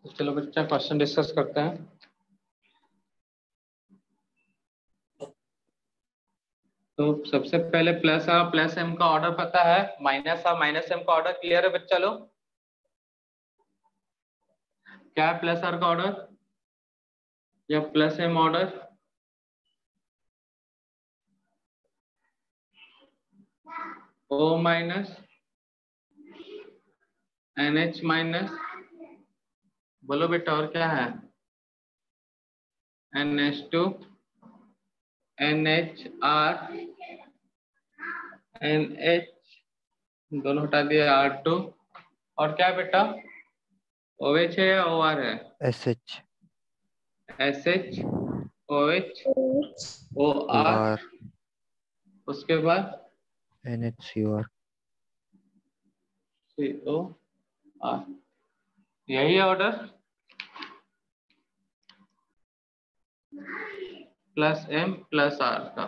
चलो बच्चा question discuss करते हैं। तो सबसे पहले प्लस आ प्लस एम का ऑर्डर पता है, माइनस आ माइनस एम का ऑर्डर क्लियर है बच्चा लोग? क्या है प्लस आर का ऑर्डर या plus M order? O minus N H minus, बोलो बेटा और क्या है? N H two N H R N H, दोनों हटा दिया आर टू, और क्या है बेटा? ओ एच है या ओ आर है? S H S H O H O O R, R उसके बाद N H C O R. C O R, यही है order plus M plus R का।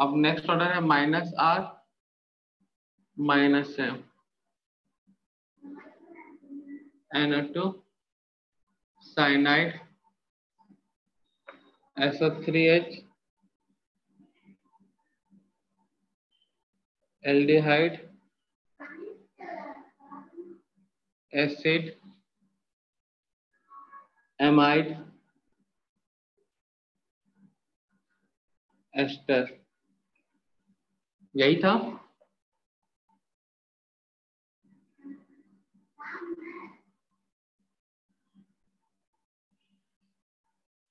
अब नेक्स्ट ऑर्डर है minus R minus M, NO2 cyanide SO3H aldehyde acid amide ester, यही था।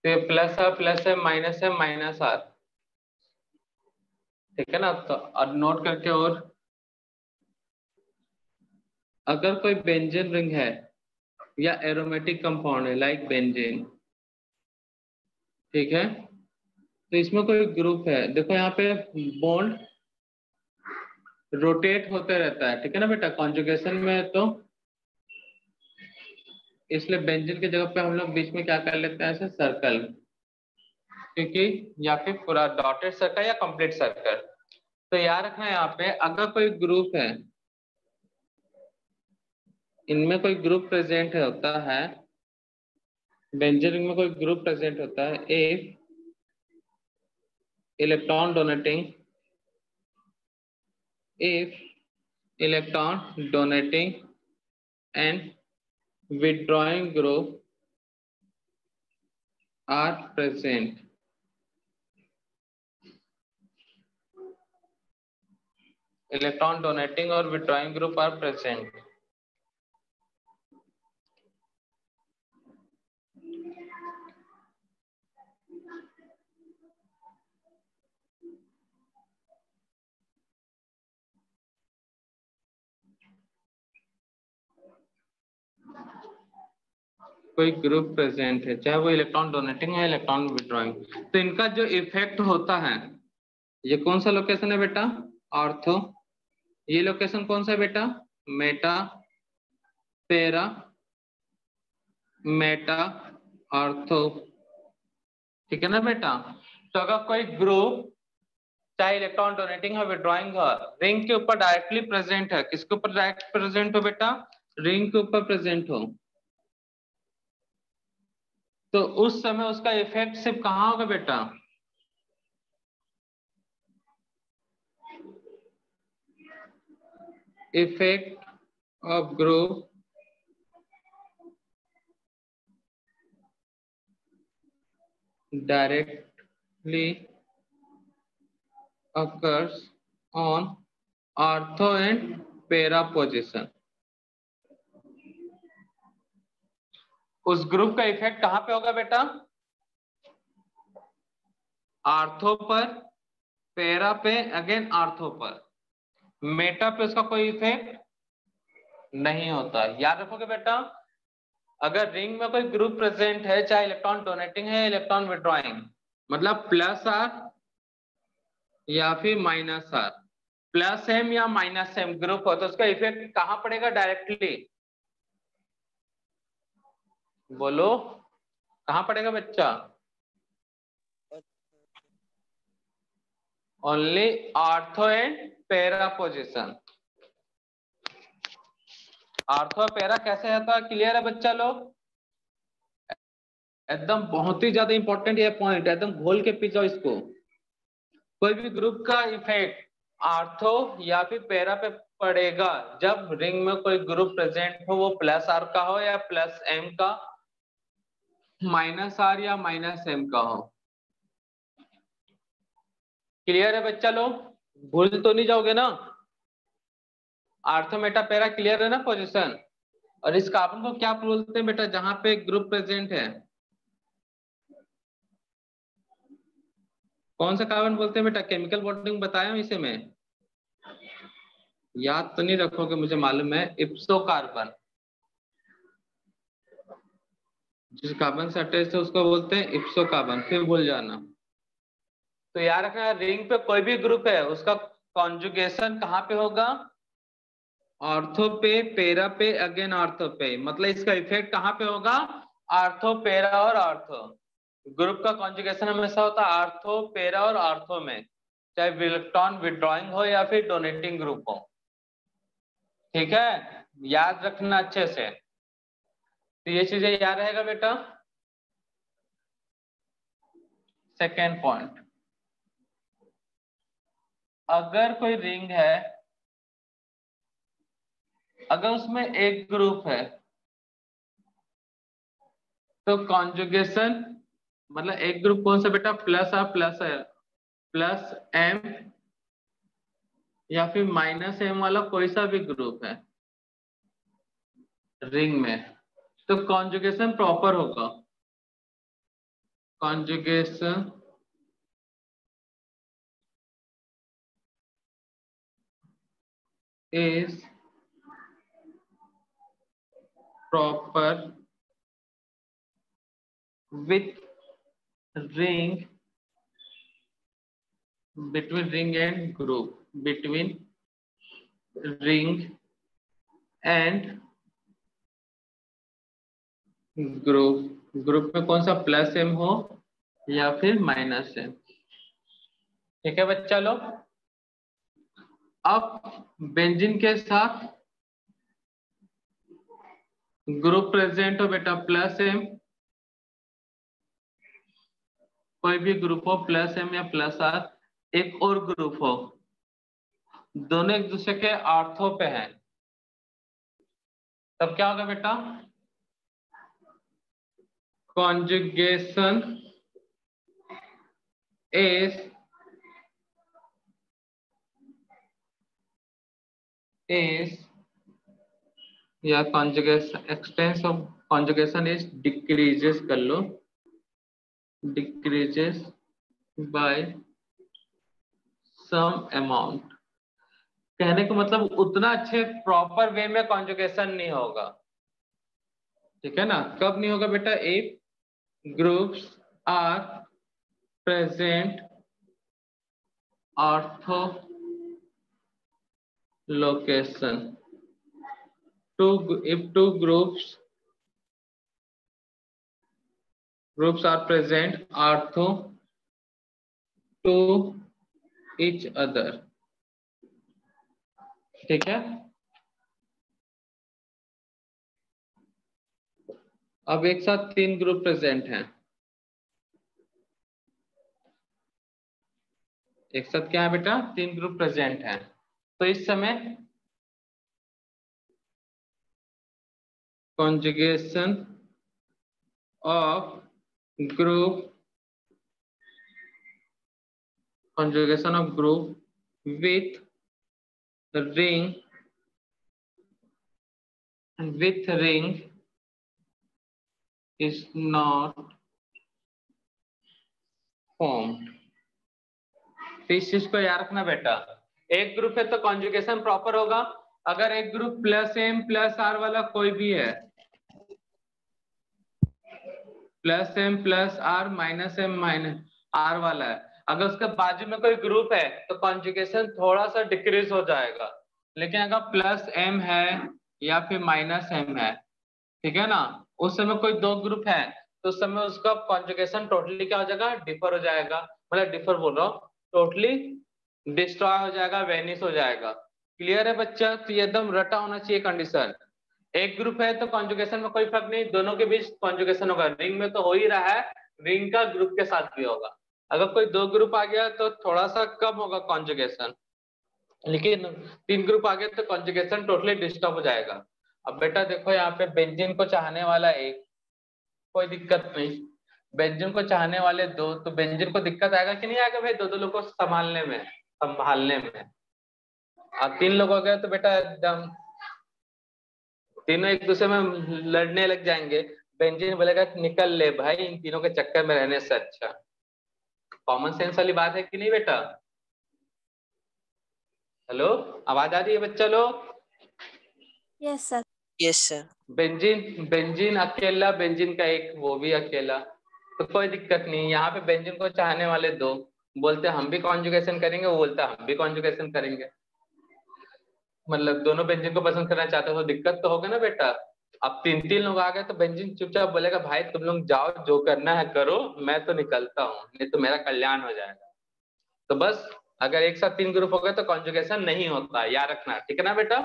तो प्लस है माइनस आर, ठीक है ना? तो अब नोट करके, और अगर कोई बेंजीन रिंग है या एरोमेटिक कंपाउंड है लाइक बेंजीन, ठीक है, तो इसमें कोई ग्रुप है, देखो यहाँ पे बॉन्ड रोटेट होते रहता है, ठीक है ना बेटा? कॉन्जुगेशन में है तो इसलिए बेंजीन की जगह पे हम लोग बीच में क्या कर लेते हैं, ऐसे सर्कल, क्योंकि या फिर पूरा डॉटेड सर्कल या कंप्लीट सर्कल। तो याद रखना यहाँ पे अगर कोई ग्रुप है, इनमें कोई ग्रुप प्रेजेंट होता है, बेंजीन रिंग में कोई ग्रुप प्रेजेंट होता है, if electron donating and withdrawing group are present, electron donating और विड्रॉइंग ग्रुप आर प्रेजेंट। कोई ग्रुप प्रेजेंट है, चाहे वो इलेक्ट्रॉन डोनेटिंग है इलेक्ट्रॉन विड्रॉइंग, तो इनका जो इफेक्ट होता है, ये कौन सा लोकेशन है बेटा? ऑर्थो। ये लोकेशन कौन सा है बेटा? मेटा पेरा मेटा ऑर्थो, ठीक है ना बेटा? तो अगर कोई ग्रुप चाहे इलेक्ट्रॉन डोनेटिंग है विड्रॉइंग है, रिंग के ऊपर डायरेक्टली प्रेजेंट है, किसके ऊपर डायरेक्ट प्रेजेंट हो बेटा? रिंग के ऊपर प्रेजेंट हो, तो उस समय उसका इफेक्ट सिर्फ कहां होगा बेटा? Effect of group directly occurs on ortho and para position। उस ग्रुप का इफेक्ट कहां पे होगा बेटा? आर्थो पर, पेरा पे, अगेन आर्थो पर, मेटा पे उसका कोई इफेक्ट नहीं होता। याद रखोगे बेटा, अगर रिंग में कोई ग्रुप प्रेजेंट है, चाहे इलेक्ट्रॉन डोनेटिंग है इलेक्ट्रॉन विड्रॉइंग, मतलब प्लस आर या फिर माइनस आर, प्लस एम या माइनस एम ग्रुप हो, तो उसका इफेक्ट कहां पड़ेगा डायरेक्टली? बोलो कहां पड़ेगा बच्चा? Only ortho and para position. Ortho para कैसे आता है, क्लियर है बच्चा लोग? एकदम बहुत ही ज्यादा इंपॉर्टेंट ये पॉइंट, एकदम घोल के पी जाओ इसको। कोई भी ग्रुप का इफेक्ट आर्थो या फिर पैरा पे पड़ेगा जब रिंग में कोई ग्रुप प्रेजेंट हो, वो प्लस आर का हो या प्लस एम का, माइनस आर या माइनस एम का हो। क्लियर है बच्चा लोग? भूल तो नहीं जाओगे ना? आर्थो मेटा पैरा क्लियर है ना पोजीशन? और इस कार्बन को क्या बोलते हैं बेटा जहां पे ग्रुप प्रेजेंट है? कौन सा कार्बन बोलते हैं बेटा? केमिकल बॉन्डिंग बताया हूं इसे मैं, याद तो नहीं रखोगे मुझे मालूम है। इप्सो कार्बन, जिस कार्बन से अटैच है उसको बोलते हैं इप्सो कार्बन, फिर भूल जाना। तो याद रखना, रिंग पे कोई भी ग्रुप है उसका कॉन्जुगेशन कहाँ पे होगा? ऑर्थो पे, पैरा पे, अगेन ऑर्थो पे। मतलब इसका इफेक्ट कहाँ पे होगा? आर्थो, पैरा और ऑर्थो। ग्रुप का कॉन्जुगेशन हमेशा होता है आर्थो, पैरा और ऑर्थो में, चाहे इलेक्ट्रॉन विड्रॉइंग हो या फिर डोनेटिंग ग्रुप हो। ठीक है, याद रखना अच्छे से। तो ये चीजें याद रहेगा बेटा। सेकेंड पॉइंट, अगर कोई रिंग है, अगर उसमें एक ग्रुप है तो कॉन्जुगेशन, मतलब एक ग्रुप कौन सा बेटा? प्लस आर प्लस है, प्लस एम या फिर माइनस एम वाला कोई सा भी ग्रुप है रिंग में, तो कॉन्जुगेशन प्रॉपर होगा। Conjugation is proper with ring, between ring and group, between ring and group. Group में कौन सा? प्लस एम हो या फिर माइनस एम। ठीक है बच्चा लोग? अब बेंजीन के साथ ग्रुप प्रेजेंट हो बेटा प्लस एम, कोई भी ग्रुप हो प्लस एम या प्लस आर, एक और ग्रुप हो, दोनों एक दूसरे के आर्थो पे हैं, तब क्या होगा बेटा? कॉन्जुगेशन इज या conjugation, expanse of conjugation is decreases कर लो, डिक्रीजेस बाय सम अमाउंट। कहने का मतलब उतना अच्छे प्रॉपर वे में कॉन्जुगेशन नहीं होगा। ठीक है ना? कब नहीं होगा बेटा? If groups are present ortho location, if two groups are present ortho to each other। ठीक है, अब एक साथ तीन ग्रुप प्रेजेंट हैं, एक साथ क्या है बेटा? तीन ग्रुप प्रेजेंट हैं। तो इस समय conjugation of group, conjugation of group with ring is not formed। तो इस चीज को याद रखना बेटा, एक ग्रुप है तो कॉन्जुगेशन प्रॉपर होगा। अगर एक group plus M plus R वाला कोई भी है, plus M plus R minus M minus R वाला है, अगर उसके बाजू में कोई ग्रुप है तो कॉन्जुगेशन थोड़ा सा डिक्रीज हो जाएगा। लेकिन अगर प्लस एम है या फिर माइनस एम है, ठीक है ना, उस समय कोई दो ग्रुप है तो उस समय उसका कॉन्जुगेशन टोटली क्या हो जाएगा? डिफर हो जाएगा। मतलब डिफर बोल रहा हूँ, टोटली डिस्ट्रॉय हो जाएगा, वेनिश हो जाएगा। क्लियर है बच्चा? तो ये एकदम रटा होना चाहिए कंडीशन। एक ग्रुप है तो कॉन्जुगेशन में कोई फर्क नहीं, दोनों के बीच कॉन्जुगेशन होगा। रिंग में तो हो ही रहा है, रिंग का ग्रुप के साथ भी होगा। अगर कोई दो ग्रुप आ गया तो थोड़ा सा कम होगा कॉन्जुगेशन, लेकिन तीन ग्रुप आ गए तो कॉन्जुगेशन टोटली डिस्टर्ब हो जाएगा। अब बेटा देखो यहाँ पे बेंजीन को चाहने वाला एक, कोई दिक्कत नहीं। बेंजीन को चाहने वाले दो, तो बेंजीन को दिक्कत आएगा कि नहीं आएगा भाई, दो दो लोगों को संभालने में। अब तीन लोग हो गए तो बेटा एकदम तीनों एक दूसरे में लड़ने लग जाएंगे। बेंजीन बोलेगा कि निकल ले भाई, इन तीनों के चक्कर में रहने से अच्छा। कॉमन सेंस वाली बात है कि नहीं बेटा? हेलो, आवाज आ रही है बच्चा लोग? Yes sir. Yes sir. Benzene benzene अकेला, बेंजीन का एक, वो भी अकेला, तो कोई दिक्कत नहीं। यहाँ पे बेंजीन को चाहने वाले दो, बोलते हम भी कॉन्जुगेशन करेंगे, वो बोलता हम भी कॉन्जुगेशन करेंगे, मतलब दोनों बेंजीन को पसंद करना चाहते हो, तो दिक्कत तो होगा ना बेटा। अब तीन तीन लोग आ गए तो बेंजीन चुपचाप बोलेगा भाई तुम लोग जाओ, जो करना है करो, मैं तो निकलता हूँ, नहीं तो मेरा कल्याण हो जाएगा। तो बस अगर एक साथ तीन ग्रुप हो गए तो कॉन्जुगेशन नहीं होता, याद रखना, ठीक है ना बेटा?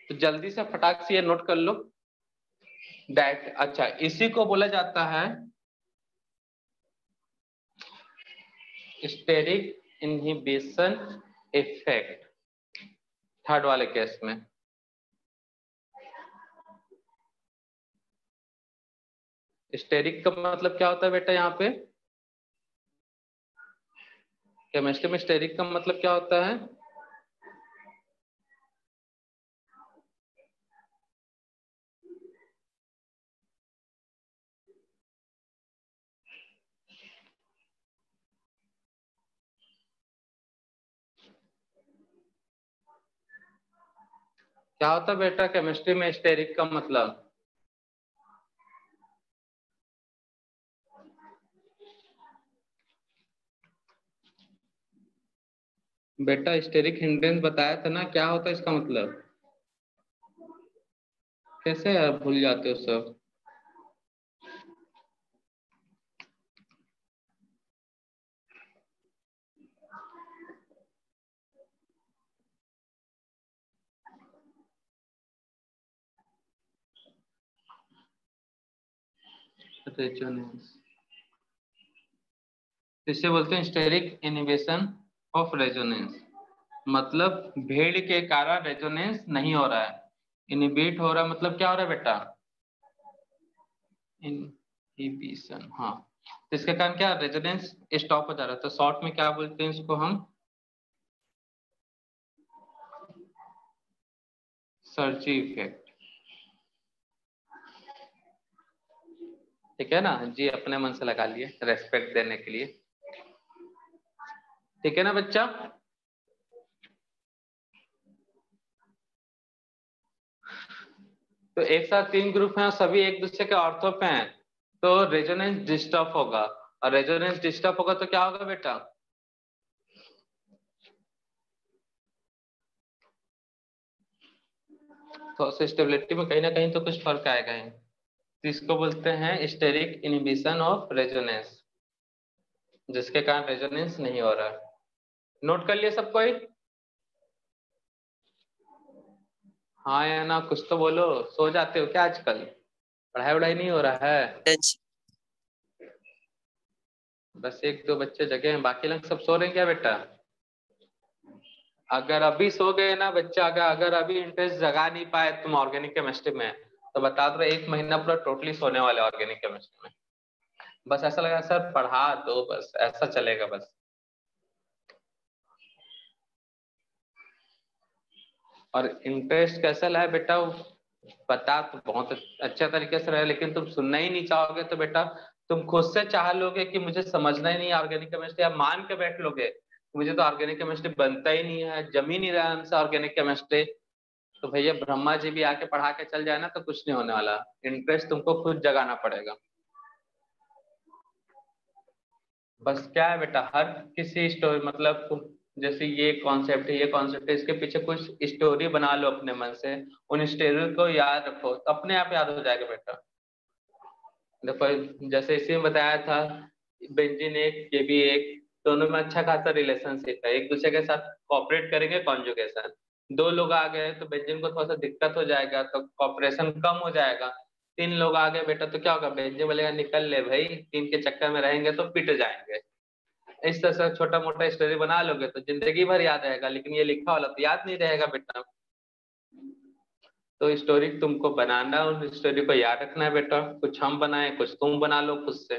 तो जल्दी से फटाक से ये नोट कर लो दैट। अच्छा, इसी को बोला जाता है स्टेरिक इनहिबिशन इफेक्ट, थर्ड वाले केस में। स्टेरिक का मतलब क्या होता है बेटा? यहाँ पे केमिस्ट्री में स्टेरिक का मतलब क्या होता है? क्या होता है बेटा केमिस्ट्री में स्टेरिक का मतलब? बेटा स्टेरिक हिंड्रेंस बताया था ना, क्या होता है इसका मतलब? कैसे यार भूल जाते हो सब? रेजोनेंस, इसे बोलते हैं स्टेरिक इनहिबिशन ऑफ रेजोनेंस। मतलब भीड़ के कारण रेजोनेंस नहीं हो रहा है, इनहिबिट हो रहा है, मतलब क्या हो रहा है बेटा? इनहिबिशन, हाँ। तो इसके कारण क्या, रेजोनेंस स्टॉप हो जा रहा है। तो शॉर्ट में क्या बोलते हैं इसको हम? सर्जी इफेक्ट, ठीक है ना जी? अपने मन से लगा लिए रेस्पेक्ट देने के लिए, ठीक है ना बच्चा? तो एक साथ तीन ग्रुप हैं, सभी एक दूसरे के ऑर्थो पे हैं, तो रेजोनेंस डिस्टर्ब होगा, और रेजोनेंस डिस्टर्ब होगा तो क्या होगा बेटा? तो स्टेबिलिटी में कहीं ना कहीं तो कुछ फर्क आएगा ही। तो इसको बोलते हैं स्टेरिक इनहिबिशन ऑफ रेजोनेंस, जिसके कारण रेजोनेंस नहीं हो रहा है। नोट कर लिया सब कोई? हाँ या ना, कुछ तो बोलो। सो जाते हो क्या आजकल? पढ़ाई वढ़ाई नहीं हो रहा है? बस एक दो बच्चे जगे हैं, बाकी लोग सब सो रहे हैं क्या बेटा? अगर अभी सो गए ना बच्चा, अगर अभी इंटरेस्ट जगा नहीं पाए तुम ऑर्गेनिक केमिस्ट्री में, तो बता दो 1 महीना पूरा टोटली सोने वाले ऑर्गेनिक केमिस्ट्री में। बस ऐसा लगा सर पढ़ा दो, बस ऐसा चलेगा बस। और इंटरेस्ट कैसा लाए बेटा, बता तो बहुत अच्छे तरीके से रहे, लेकिन तुम सुनना ही नहीं चाहोगे तो बेटा तुम खुद से चाह लोगे कि मुझे समझना ही नहीं ऑर्गेनिक केमिस्ट्री, या मान के बैठ लोगे मुझे तो ऑर्गेनिक केमिस्ट्री बनता ही नहीं है, जम ही नहीं रहा है हमसे ऑर्गेनिक केमिस्ट्री, तो भैया ब्रह्मा जी भी आके पढ़ा के चल जाए ना तो कुछ नहीं होने वाला। इंटरेस्ट तुमको खुद जगाना पड़ेगा। बस क्या है बेटा, हर किसी स्टोरी, मतलब जैसे ये कॉन्सेप्ट है, ये कॉन्सेप्ट है, इसके पीछे कुछ स्टोरी बना लो अपने मन से, उन स्टोरी को याद रखो तो अपने आप याद हो जाएगा बेटा। देखो जैसे इसी में बताया था, बेंजीन एक, ये भी एक, दोनों में अच्छा खासा रिलेशनशिप है, एक दूसरे के साथ कोऑपरेट करेंगे कॉन्जुगेशन। 2 लोग आ गए तो बेंजीन को थोड़ा सा दिक्कत हो जाएगा, तो कॉपरेशन कम हो जाएगा। 3 लोग आ गए बेटा तो क्या होगा, बेंजीन बोलेगा निकल ले भाई, 3 के चक्कर में रहेंगे तो पिट जाएंगे। इस तरह से छोटा मोटा स्टोरी बना लोगे तो जिंदगी भर याद रहेगा, लेकिन ये लिखा वाला तो याद नहीं रहेगा बेटा। तो स्टोरी तुमको बनाना, उन स्टोरी को याद रखना है बेटा। कुछ हम बनाए, कुछ तुम बना लो खुद से।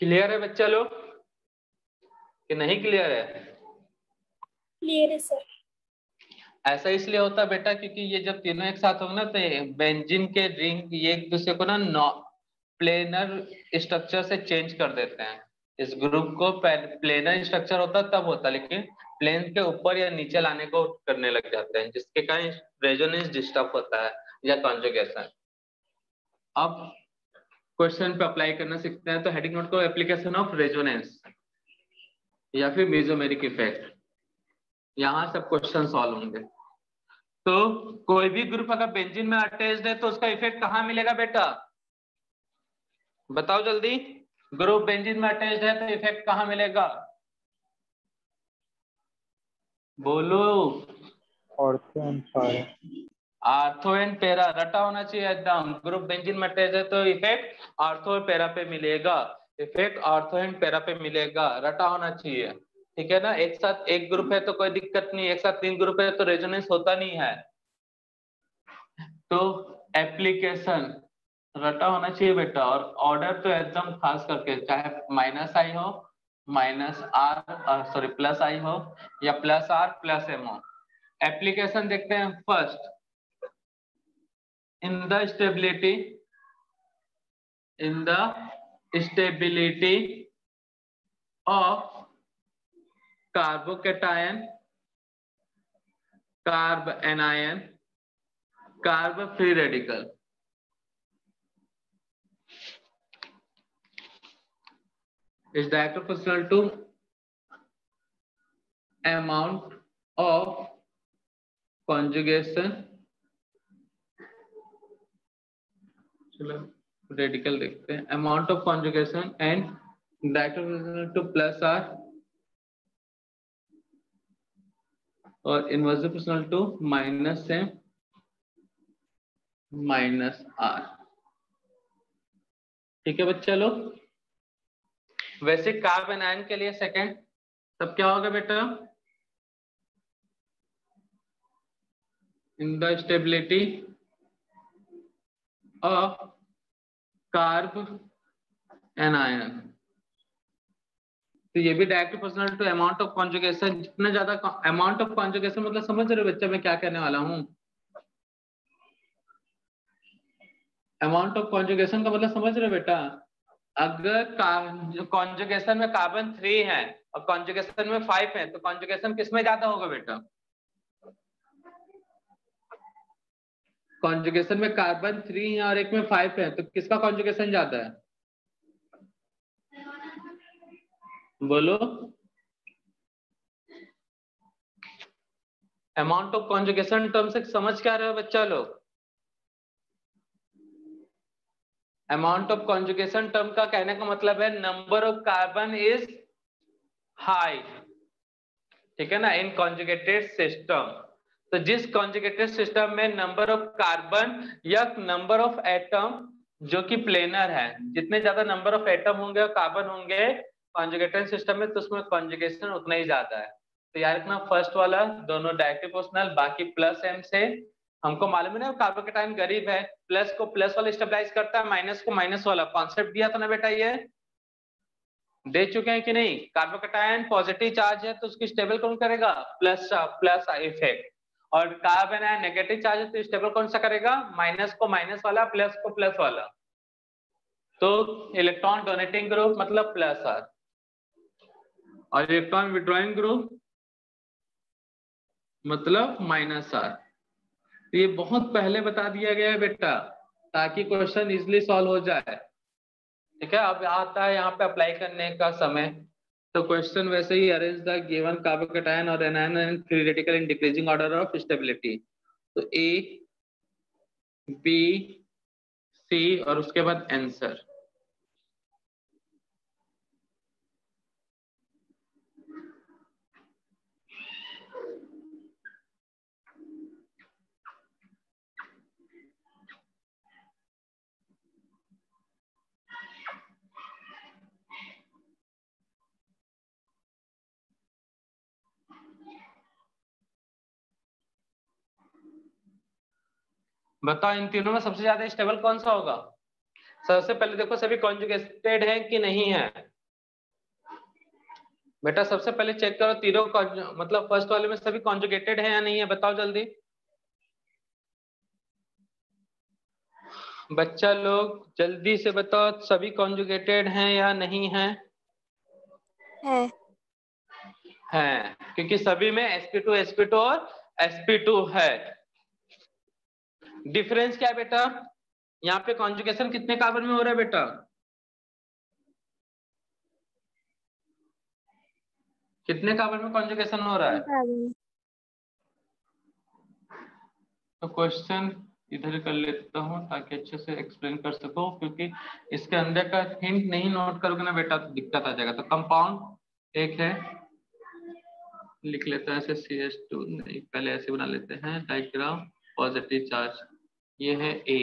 क्लियर है बच्चा लोग कि नहीं क्लियर है? क्लियर है सर। ऐसा इसलिए होता है बेटा क्योंकि ये जब तीनों एक साथ होंगे ना तो बेंजीन के रिंग ये एक दूसरे को ना प्लेनर स्ट्रक्चर से चेंज कर देते हैं। इस ग्रुप को प्लेनर स्ट्रक्चर होता तब होता, लेकिन प्लेन के ऊपर या नीचे लाने को करने लग जाते हैं, जिसके कारण रेजोनेंस डिस्टर्ब होता है या कॉन्जुगेशन। अब क्वेश्चन पे अप्लाई करना सीखते हैं, तो हेडिंग नोट को एप्लीकेशन ऑफ रेजोनेंस या फिर मेसोमेरिक इफेक्ट, यहाँ सब क्वेश्चन सॉल्व होंगे। तो कोई भी ग्रुप अगर बेंजीन में अटैच्ड है तो उसका इफेक्ट कहाँ मिलेगा बेटा, बताओ जल्दी। ग्रुप बेंजीन में अटैच्ड है तो इफेक्ट कहाँ मिलेगा, बोलो। Ortho and para. Ortho and para रटा होना चाहिए एकदम। ग्रुप बेंजीन में अटैच्ड है तो इफेक्ट आर्थो और पैरा पे मिलेगा, इफेक्ट आर्थो एंड पैरा पे मिलेगा, रटा होना चाहिए। ठीक है ना, एक साथ एक ग्रुप है तो कोई दिक्कत नहीं, एक साथ 3 ग्रुप है तो रेजोनेंस होता नहीं है। तो एप्लीकेशन रटा होना चाहिए बेटा, और ऑर्डर तो एकदम खास करके चाहे माइनस आई हो, माइनस आर सॉरी प्लस आई हो, या प्लस आर प्लस एम हो। एप्लीकेशन देखते हैं first, in the stability of carbocation, carb anion, carb free radical. is directly proportional to amount of conjugation, चलो रेडिकल देखते हैं, amount of conjugation and directly proportional to plus r और inversely proportional to minus m minus r। ठीक है बच्चा लोग। वैसे carbon ion के लिए सेकंड तब क्या होगा बेटा, in the stability of carb anion, तो ये भी direct proportional to amount of conjugation. जितना ज्यादा अमाउंट ऑफ कॉन्जुगेशन मतलब समझ रहे हो बच्चा मैं क्या कहने वाला हूँ, अमाउंट ऑफ कॉन्जुगेशन का मतलब समझ रहे हो बेटा। अगर कॉन्जुगेशन में कार्बन 3 है और कॉन्जुगेशन में 5 है तो कॉन्जुगेशन किसमें ज्यादा होगा बेटा, कॉन्जुगेशन में कार्बन 3 है और एक में 5 है तो किसका कॉन्जुगेशन ज्यादा है, बोलो। अमाउंट ऑफ कॉन्जुगेशन टर्म से समझ क्या रहे हो बच्चा लोग, अमाउंट ऑफ कॉन्जुगेशन टर्म का कहने का मतलब है number of carbon is high, ठीक है ना, इन कॉन्जुगेटेड सिस्टम। तो जिस कॉन्जुगेटेड सिस्टम में नंबर ऑफ कार्बन या नंबर ऑफ एटम जो कि प्लेनर है, जितने ज्यादा नंबर ऑफ एटम होंगे और कार्बन होंगे कॉन्जुगेटेड सिस्टम में तो उसमें कॉन्जुगेशन उतना ही ज्यादा है। तो यार इतना फर्स्ट वाला दोनों डायरेक्टली प्रोपोर्शनल, बाकी प्लस एम से हमको मालूम है ना कार्बोकेटायन गरीब है, प्लस को प्लस वाला स्टेबलाइज करता है, माइनस को माइनस वाला। कॉन्सेप्ट दिया था ना बेटा, ये दे चुके हैं कि नहीं। कार्बोकेटायन पॉजिटिव चार्ज है तो उसकी स्टेबल कौन करेगा, प्लस प्लस इफेक्ट, और कार्बन है नेगेटिव चार्ज है तो स्टेबल कौन सा करेगा, माइनस को माइनस वाला, प्लस को प्लस वाला। तो इलेक्ट्रॉन डोनेटिंग ग्रुप मतलब प्लस आर, और इलेक्ट्रॉन विड्रॉइंग ग्रुप मतलब माइनस आर। तो ये बहुत पहले बता दिया गया है बेटा ताकि क्वेश्चन इजिली सॉल्व हो जाए। ठीक है, अब आता है यहाँ पे अप्लाई करने का समय। तो क्वेश्चन वैसे ही, अरेंज द गिवन कार्बोकेटायन और anion and free radical in decreasing order of stability. तो ए बी सी और उसके बाद आंसर। बताओ इन तीनों में सबसे ज्यादा स्टेबल कौन सा होगा? सबसे पहले देखो सभी कॉन्जुगेटेड है कि नहीं है। बेटा सबसे पहले चेक करो तीनों मतलब फर्स्ट वाले में सभी कॉन्जुगेटेड है या नहीं है, बताओ जल्दी। बच्चा लोग जल्दी से बताओ सभी कॉन्जुगेटेड हैं या नहीं है? है, क्योंकि सभी में sp2 sp2 और sp2 है। डिफरेंस क्या है बेटा? यहाँ पे कॉन्जुगेशन कितने कार्बन में हो रहा है बेटा? कितने कार्बन में कॉन्जुगेशन हो रहा है? तो क्वेश्चन इधर कर लेता हूँ ताकि अच्छे से एक्सप्लेन कर सको, क्योंकि इसके अंदर का हिंट नहीं नोट करोगे ना बेटा तो दिक्कत आ जाएगा। तो कंपाउंड एक है, लिख लेते हैं ऐसे CH2, नहीं पहले ऐसे बना लेते हैं डायग्राम। पॉजिटिव चार्ज ये है A।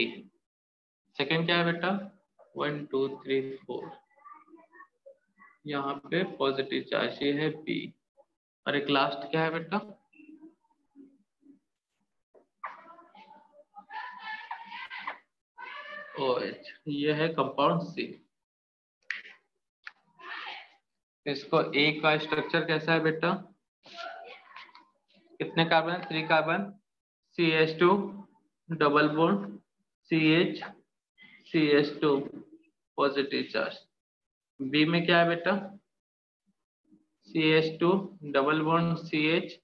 सेकेंड क्या है बेटा? 1 2 3 4, यहाँ पे पॉजिटिव चार्ज ये है B। और एक लास्ट क्या है बेटा? OH, ये है कंपाउंड C। इसको A का स्ट्रक्चर कैसा है बेटा? कितने carbon? 3 carbon, CH2 double bond CH CH2 positive charge. B में क्या है बेटा? CH2 double bond CH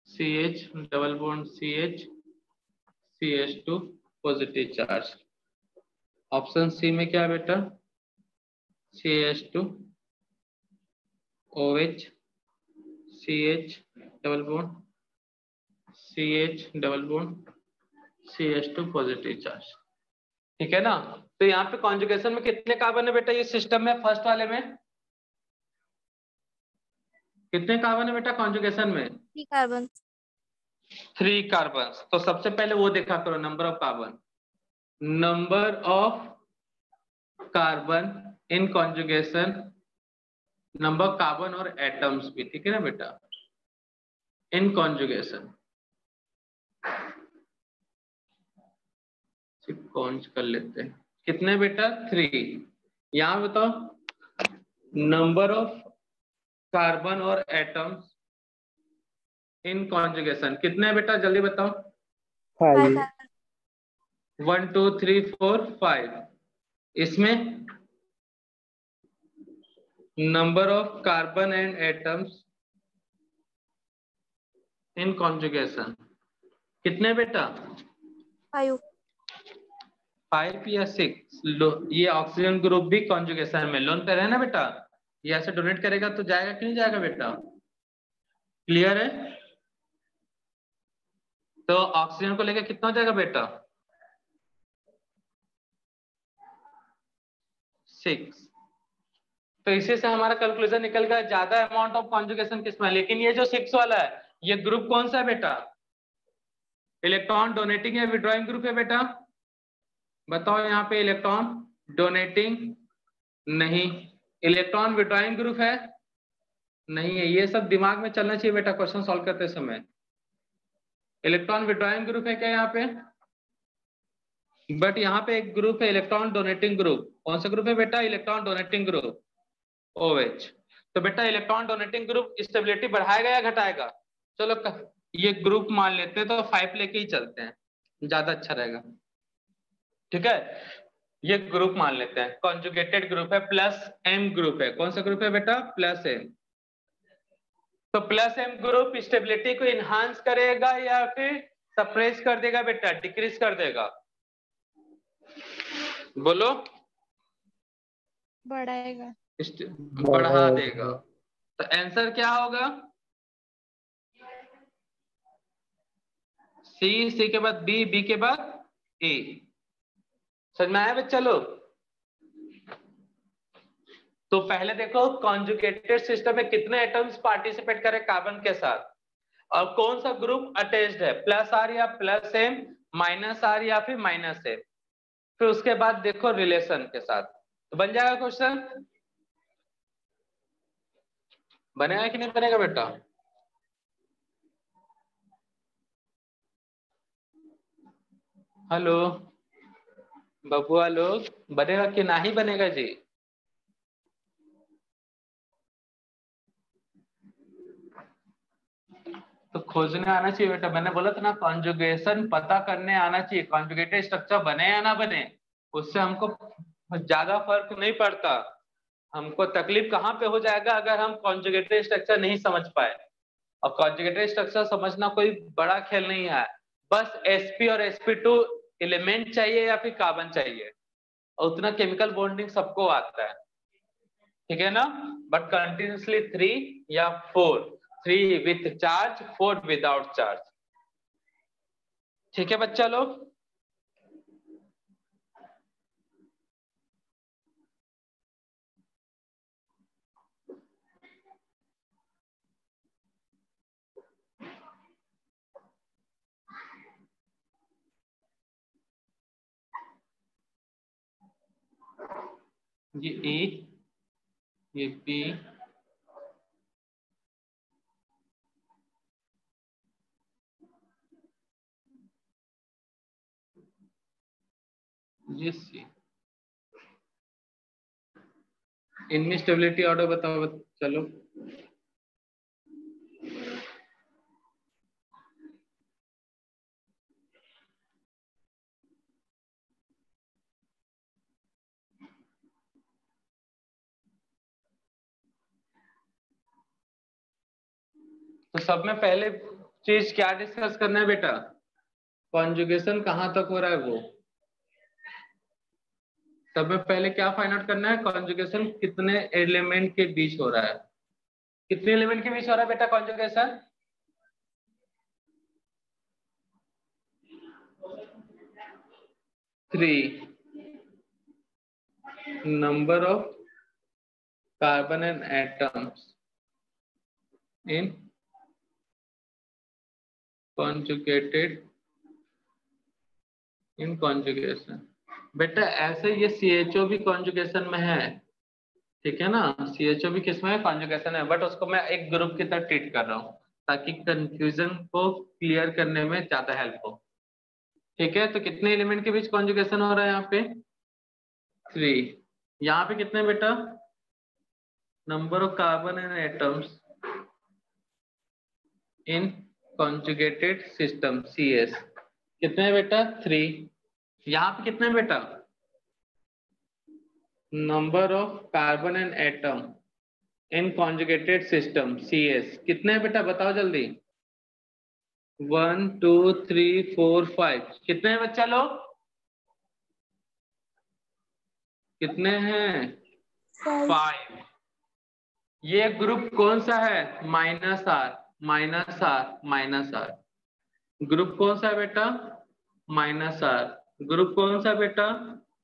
CH double bond CH CH2 positive charge. Option C में क्या है बेटा? CH2 OH CH double bond CH double bond CH2 positive charge. ठीक है ना? तो यहाँ पे कॉन्जुगेशन में कितने कार्बन है बेटा? ये सिस्टम में फर्स्ट वाले में कितने कार्बन है बेटा कॉन्जुगेशन में? 3 कार्बन। 3 कार्बन। तो सबसे पहले वो देखा करो number of carbon, number of carbon in conjugation, number of carbon और एटम्स भी, ठीक है ना बेटा, इन कॉन्जुगेशन। कॉन्ज कर लेते हैं कितने बेटा? 3। यहां बताओ नंबर ऑफ कार्बन और एटम्स इन कॉन्जुगेशन कितने है बेटा? जल्दी बताओ। 5। 1 2 3 4 5। इसमें number of carbon and atoms in conjugation कितने बेटा? 5। 5 या 6। ये ऑक्सीजन ग्रुप भी कॉन्जुगेशन में लोन पे रहे ना बेटा, ये ऐसे डोनेट करेगा तो जाएगा कि नहीं जाएगा बेटा? क्लियर है? तो ऑक्सीजन को लेकर कितना हो जाएगा बेटा? 6। तो इसी से हमारा कैलकुलेशन निकल गया ज्यादा अमाउंट ऑफ कॉन्जुगेशन किसमें। लेकिन ये जो 6 वाला है ये ग्रुप कौन सा है बेटा? इलेक्ट्रॉन डोनेटिंग या विड्रॉइंग ग्रुप है बेटा? बताओ यहाँ पे इलेक्ट्रॉन डोनेटिंग नहीं, इलेक्ट्रॉन विड्रॉइंग ग्रुप है नहीं है। ये सब दिमाग में चलना चाहिए बेटा क्वेश्चन सॉल्व करते समय। इलेक्ट्रॉन विड्रॉइंग ग्रुप है क्या यहाँ पे? बट यहाँ पे एक ग्रुप है इलेक्ट्रॉन डोनेटिंग ग्रुप। कौन सा ग्रुप है बेटा? Electron donating group OH। तो बेटा इलेक्ट्रॉन डोनेटिंग ग्रुप स्टेबिलिटी बढ़ाएगा या घटाएगा? चलो ये ग्रुप मान लेते हैं तो 5 लेके ही चलते हैं, ज्यादा अच्छा रहेगा। ठीक है, ये ग्रुप मान लेते हैं, कॉन्जुगेटेड ग्रुप है, प्लस M ग्रुप है। कौन सा ग्रुप है बेटा? Plus M। तो प्लस M ग्रुप स्टेबिलिटी को इनहांस करेगा या फिर सप्रेस कर देगा बेटा, डिक्रीज कर देगा? बोलो। बढ़ाएगा। बढ़ा देगा। तो आंसर क्या होगा? सी के बाद बी के बाद ए। समझ में आया बच्चा लोग? तो पहले देखो कॉन्जुगेटेड सिस्टम में कितने एटम्स पार्टिसिपेट करें कार्बन के साथ, और कौन सा ग्रुप अटैच्ड है, प्लस आर या प्लस एम, माइनस आर या फिर माइनस एम। फिर उसके बाद देखो रिलेशन के साथ, तो बन जाएगा क्वेश्चन। बनेगा कि नहीं बनेगा बेटा? हेलो बबुआ लोग, बनेगा कि नहीं बनेगा जी? तो खोजने आना चाहिए बेटा। मैंने बोला था ना, कॉन्जुगेशन पता करने आना चाहिए। कॉन्जुगेटेड स्ट्रक्चर बने या ना बने, उससे हमको ज्यादा फर्क नहीं पड़ता। हमको तकलीफ कहाँ पे हो जाएगा अगर हम कॉन्जुगेटेड स्ट्रक्चर नहीं समझ पाए। और कॉन्जुगेटेड स्ट्रक्चर समझना कोई बड़ा खेल नहीं है। बस sp और sp2 एलिमेंट चाहिए या फिर कार्बन चाहिए, और उतना केमिकल बॉन्डिंग सबको आता है, ठीक है ना। बट कंटिन्यूसली 3 या 4, 3 विथ चार्ज, 4 विदाउट चार्ज। ठीक है बच्चा लोग। ये ए, ये बी, ये सी। इनमें स्टेबिलिटी ऑर्डर बताओ चलो। तो सब में पहले चीज क्या डिस्कस करना है बेटा? कॉन्जुगेशन कहां तक हो रहा है वो। सब में पहले क्या फाइंड आउट करना है? कॉन्जुगेशन कितने एलिमेंट के बीच हो रहा है। कितने एलिमेंट के बीच हो रहा है बेटा conjugation? Three. Number of carbon and atoms in conjugated in conjugation। बेटा ऐसे ये CHO भी conjugation में है, ठीक है ना। CHO भी किस में है? conjugation है, बट उसको मैं एक ग्रुप की तरह ट्रीट कर रहा हूँ ताकि कंफ्यूजन को क्लियर करने में ज्यादा हेल्प हो। ठीक है, तो कितने एलिमेंट के बीच conjugation हो रहा है यहाँ पे? 3। यहाँ पे कितने बेटा? Number of carbon and atoms in conjugated system CS कितने बेटा? 3। यहाँ पे कितने बेटा? Number of carbon and atom in conjugated system CS कितने बेटा? बताओ जल्दी। 1 2 3 4 5 कितने हैं बच्चा लोग? कितने हैं? 5। ये ग्रुप कौन सा है? -R -R -R। ग्रुप कौन सा है बेटा? -R। ग्रुप कौन सा है बेटा?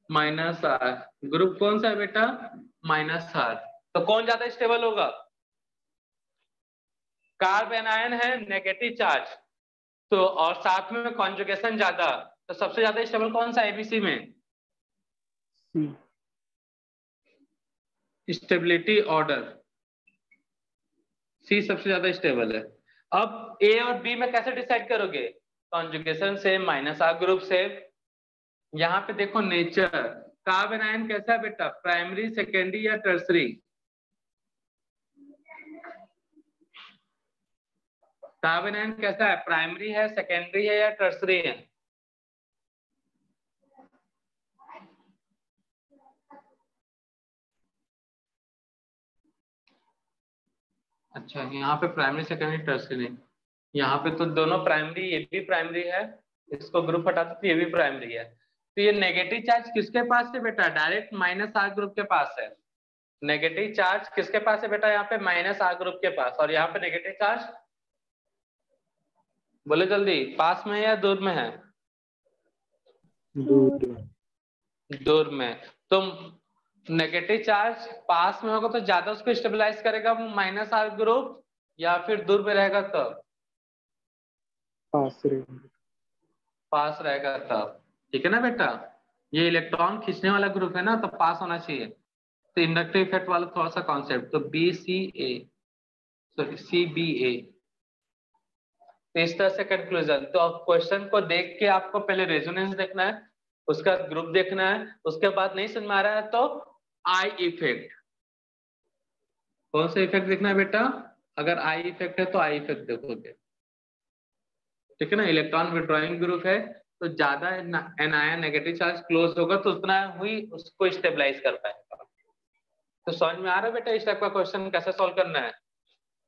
-R। ग्रुप कौन सा है बेटा? -R। तो कौन ज्यादा स्टेबल होगा? कार्बन आयन है नेगेटिव चार्ज, तो और साथ में कॉन्जुगेशन ज्यादा, तो सबसे ज्यादा स्टेबल कौन सा ABC में? स्टेबिलिटी ऑर्डर C सबसे ज्यादा स्टेबल है। अब A और B में कैसे डिसाइड करोगे? कॉन्जुगेशन से, -R ग्रुप से। यहाँ पे देखो नेचर, कार्बन आयन कैसा है बेटा? प्राइमरी, सेकेंडरी या टर्सरी? कार्बन आयन कैसा है? प्राइमरी है, सेकेंडरी है या टर्सरी है? अच्छा, यहाँ पे प्राइमरी, सेकेंडरी, टर्सरी नहीं। यहाँ पे तो दोनों प्राइमरी, ये भी प्राइमरी है, इसको ग्रुप हटाते तो ये भी प्राइमरी है। तो ये नेगेटिव चार्ज किसके पास है बेटा? डायरेक्ट -R ग्रुप के पास है। नेगेटिव चार्ज किसके पास है बेटा? यहाँ पे -R ग्रुप के पास। और यहाँ पे नेगेटिव चार्ज बोले जल्दी, पास में या दूर में है? दूर में। तो नेगेटिव चार्ज पास में होगा तो ज्यादा उसको स्टेबलाइज करेगा -R ग्रुप, या फिर दूर में रहेगा तब? पास रहेगा तब, ठीक है ना बेटा। ये इलेक्ट्रॉन खींचने वाला ग्रुप है ना, तो पास होना चाहिए। तो इंडक्टिव इफेक्ट वाला थोड़ा सा कॉन्सेप्ट, तो BCA सॉरी CBA। तो इस तरह से कंक्लूजन। तो क्वेश्चन को देख के आपको पहले रेजोनेंस देखना है, उसका ग्रुप देखना है, उसके बाद नहीं समझ में आ रहा है तो आई इफेक्ट, कौन सा इफेक्ट देखना है बेटा? अगर आई इफेक्ट है तो आई इफेक्ट देखोगे, ठीक है ना। इलेक्ट्रॉन विड्रॉइंग ग्रुप है तो ज्यादा एनायन नेगेटिव चार्ज क्लोज होगा तो उतना ही उसको स्टेबलाइज कर पाएगा। तो समझ में आ रहा है बेटा इस टाइप का क्वेश्चन कैसे सॉल्व करना है?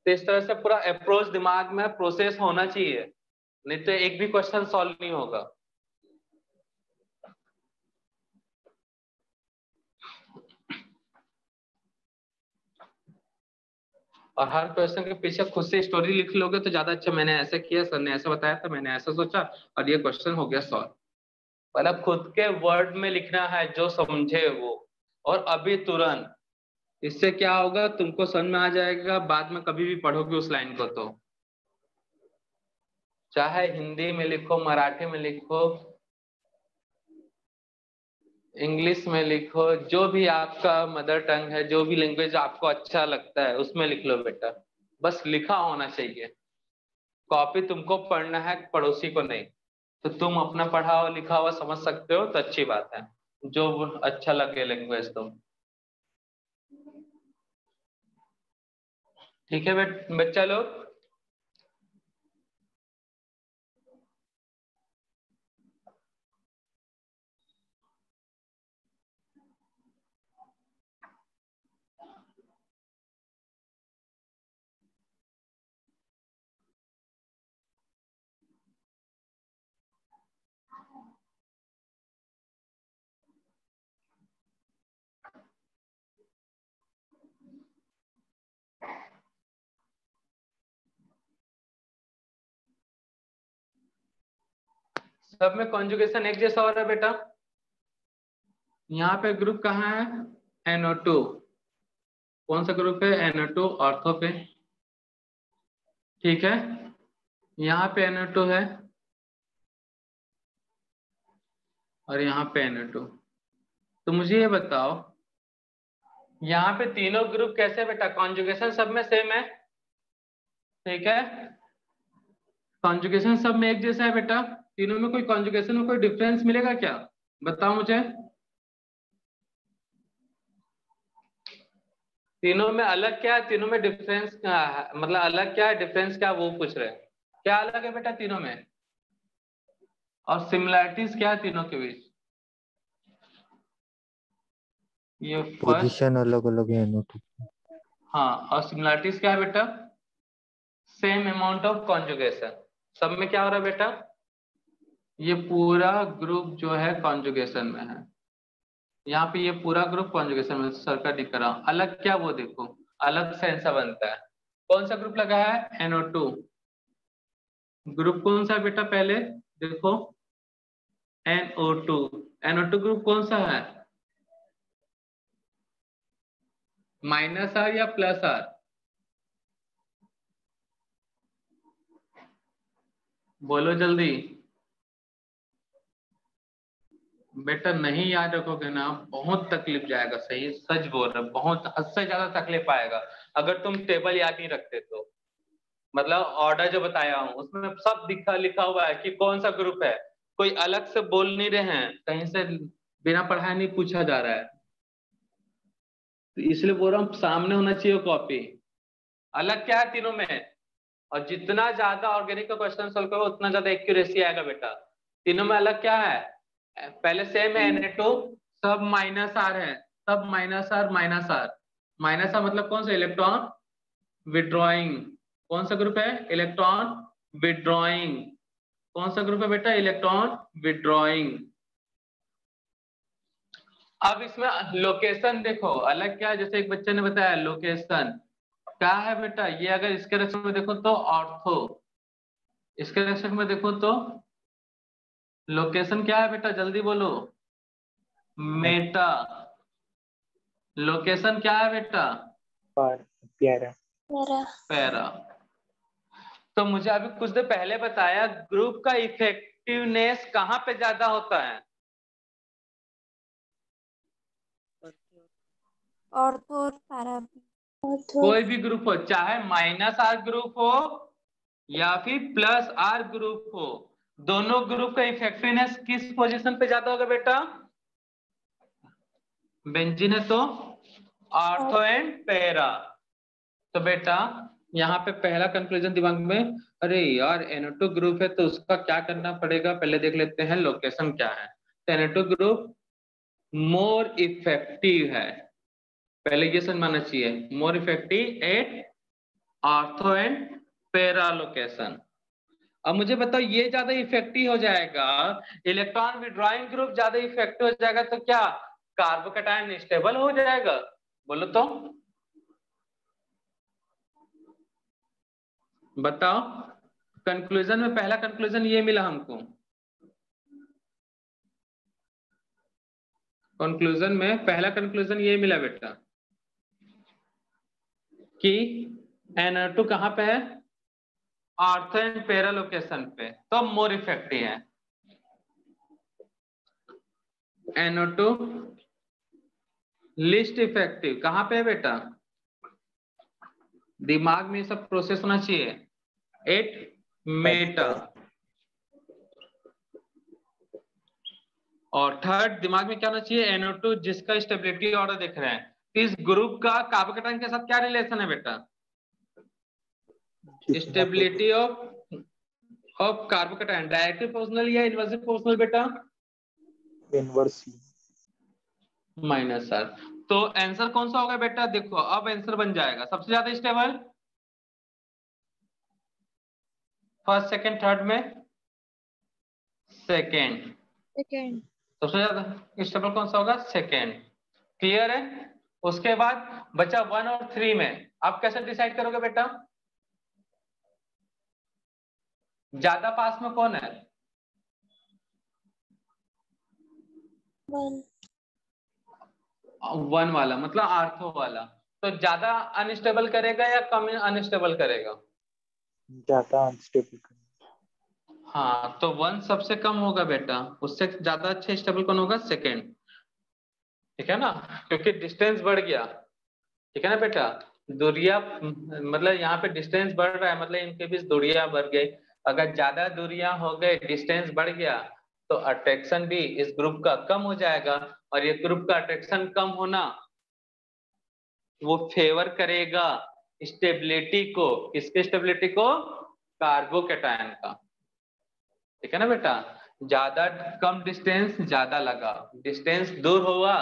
तो इस तरह से पूरा अप्रोच दिमाग में प्रोसेस होना चाहिए, नहीं तो एक भी क्वेश्चन सॉल्व नहीं होगा। और हर क्वेश्चन के पीछे खुद से स्टोरी लिख लोगे तो ज्यादा अच्छा। मैंने ऐसा किया, सर ने ऐसा बताया था, मैंने ऐसा सोचा और ये क्वेश्चन हो गया सॉल्व। मतलब खुद के वर्ड में लिखना है जो समझे वो, और अभी तुरंत। इससे क्या होगा, तुमको समझ में आ जाएगा, बाद में कभी भी पढ़ोगे उस लाइन को तो चाहे हिंदी में लिखो, मराठी में लिखो, इंग्लिश में लिखो, जो भी आपका मदर टंग है, जो भी लैंग्वेज आपको अच्छा लगता है उसमें लिख लो बेटा, बस लिखा होना चाहिए। कॉपी तुमको पढ़ना है, पड़ोसी को नहीं। तो तुम अपना पढ़ा हुआ लिखा हुआ समझ सकते हो तो अच्छी बात है, जो अच्छा लगे लैंग्वेज तुम। ठीक है बच्चा लोग। सब में कॉन्जुगेशन एक जैसा हो रहा है बेटा। यहाँ पे ग्रुप कहाँ है? NO2। कौन सा ग्रुप है? NO2 ऑर्थो पे, ठीक है। यहाँ पे NO2 है और यहाँ पे NO2। तो मुझे ये बताओ यहाँ पे तीनों ग्रुप कैसे बेटा? कॉन्जुगेशन सब में सेम है, ठीक है। कॉन्जुगेशन सब में एक जैसा है बेटा। तीनों में कोई कॉन्जुगेशन में कोई डिफरेंस मिलेगा क्या? बताओ मुझे। तीनों में अलग क्या है, तीनों में डिफरेंस क्या है, मतलब अलग क्या है, डिफरेंस क्या, वो पूछ रहे हैं। क्या अलग है बेटा तीनों में? और सिमिलैरिटीज क्या है तीनों के बीच? ये फर्स्ट। पोजीशन अलग अलग है NO2। हाँ, और सिमिलैरिटीज क्या है बेटा? Same amount of conjugation. सब में क्या हो रहा है बेटा? ये पूरा ग्रुप जो है कॉन्जुगेशन में है। यहाँ पे ये पूरा ग्रुप कॉन्जुगेशन में, सर का दिख रहा। अलग क्या, वो देखो, अलग से आंसर बनता है। कौन सा ग्रुप लगा है? NO2। ग्रुप कौन सा बेटा पहले देखो? NO2। NO2 ग्रुप कौन सा है? -R या +R? बोलो जल्दी बेटा। नहीं याद रखोगे ना बहुत तकलीफ जाएगा। सही सच बोल रहे, बहुत हद से ज्यादा तकलीफ आएगा अगर तुम टेबल याद नहीं रखते तो। मतलब ऑर्डर जो बताया हूँ उसमें सब लिखा हुआ है कि कौन सा ग्रुप है। कोई अलग से बोल नहीं रहे हैं, कहीं से बिना पढ़ाए नहीं पूछा जा रहा है। तो इसलिए बोल रहा हूँ सामने होना चाहिए कॉपी। अलग क्या है तीनों में? और जितना ज्यादा ऑर्गेनिक का क्वेश्चन सॉल्व करो उतना ज्यादा एक्यूरेसी आएगा बेटा। तीनों में अलग क्या है? पहले सेम है Na2, सब -R है, सब -R -R। -R मतलब कौन सा? Electron withdrawing. कौन सा ग्रुप है? Electron withdrawing. कौन सा ग्रुप है बेटा? Electron withdrawing. अब इसमें लोकेशन देखो अलग क्या है, जैसे एक बच्चे ने बताया लोकेशन क्या है बेटा। ये अगर इसके रेस्पेक्ट में देखो तो ऑर्थो, इसके रेस्पेक्ट में देखो तो लोकेशन क्या है बेटा? जल्दी बोलो। मेटा। लोकेशन क्या है बेटा? प्यारा। पैरा। तो मुझे अभी कुछ देर पहले बताया ग्रुप का इफेक्टिवनेस कहाँ पे ज्यादा होता है? ऑर्थो और पैरा। कोई भी ग्रुप हो, चाहे -R ग्रुप हो या फिर प्लस आर ग्रुप हो, दोनों ग्रुप का इफेक्टिवनेस किस पोजीशन पे ज्यादा होगा बेटा? बेंजीन है तो ऑर्थो एंड पैरा। तो बेटा यहाँ पे पहला कंक्लूजन दिमाग में, अरे यार NO2 ग्रुप है तो उसका क्या करना पड़ेगा, पहले देख लेते हैं लोकेशन क्या है। तो NO2 ग्रुप मोर इफेक्टिव है, पहले ये समझना चाहिए, मोर effective at ortho and para location. अब मुझे बताओ ये ज्यादा इफेक्टिव हो जाएगा, इलेक्ट्रॉन विड्रॉइंग ग्रुप ज्यादा इफेक्टिव हो जाएगा तो क्या कार्बोकैटायन स्टेबल हो जाएगा? बोलो तो बताओ। कंक्लूजन में पहला कंक्लूजन ये मिला हमको, कंक्लूजन में पहला कंक्लूजन ये मिला बेटा कि NO2 कहां पे है? ऑर्थो एंड पैरा लोकेशन पे, तो मोर इफेक्टिव है। NO2 लिस्ट इफेक्टिव कहां पे है बेटा? दिमाग में सब प्रोसेस होना चाहिए, एट मेटा। और थर्ड दिमाग में क्या होना चाहिए? NO2 जिसका स्टेबिलिटी ऑर्डर देख रहे हैं, इस ग्रुप का कार्बोकैटायन के साथ क्या रिलेशन है बेटा? Stability of carbocation directly proportional या इनवर्सली प्रोपोर्शनल बेटा? Inversely minus R. तो आंसर कौन सा होगा बेटा? देखो अब आंसर बन जाएगा सबसे ज्यादा स्टेबल फर्स्ट सेकंड थर्ड में सेकंड, सबसे ज्यादा स्टेबल कौन सा होगा? सेकंड। क्लियर है? उसके बाद बचा 1 और 3 में, आप कैसे डिसाइड करोगे बेटा? ज्यादा पास में कौन है? 1 वाला, मतलब आर्थो वाला। तो ज्यादा अनस्टेबल करेगा या कम अनस्टेबल करेगा? ज्यादा अनस्टेबल। हाँ, तो 1 सबसे कम होगा बेटा, उससे ज्यादा अच्छा स्टेबल कौन होगा? सेकेंड। ठीक है ना, क्योंकि डिस्टेंस बढ़ गया। ठीक है ना बेटा, दूरिया मतलब यहाँ पे डिस्टेंस बढ़ रहा है, मतलब इनके बीच दूरियां बढ़ गई। अगर ज्यादा दूरियां हो गए, डिस्टेंस बढ़ गया, तो अट्रैक्शन भी इस ग्रुप का कम हो जाएगा। और ये ग्रुप का अट्रैक्शन कम होना वो फेवर करेगा स्टेबिलिटी को, किसके स्टेबिलिटी को? कार्बोकैटायन का। ठीक है ना बेटा, ज्यादा कम डिस्टेंस ज्यादा लगा, डिस्टेंस दूर हुआ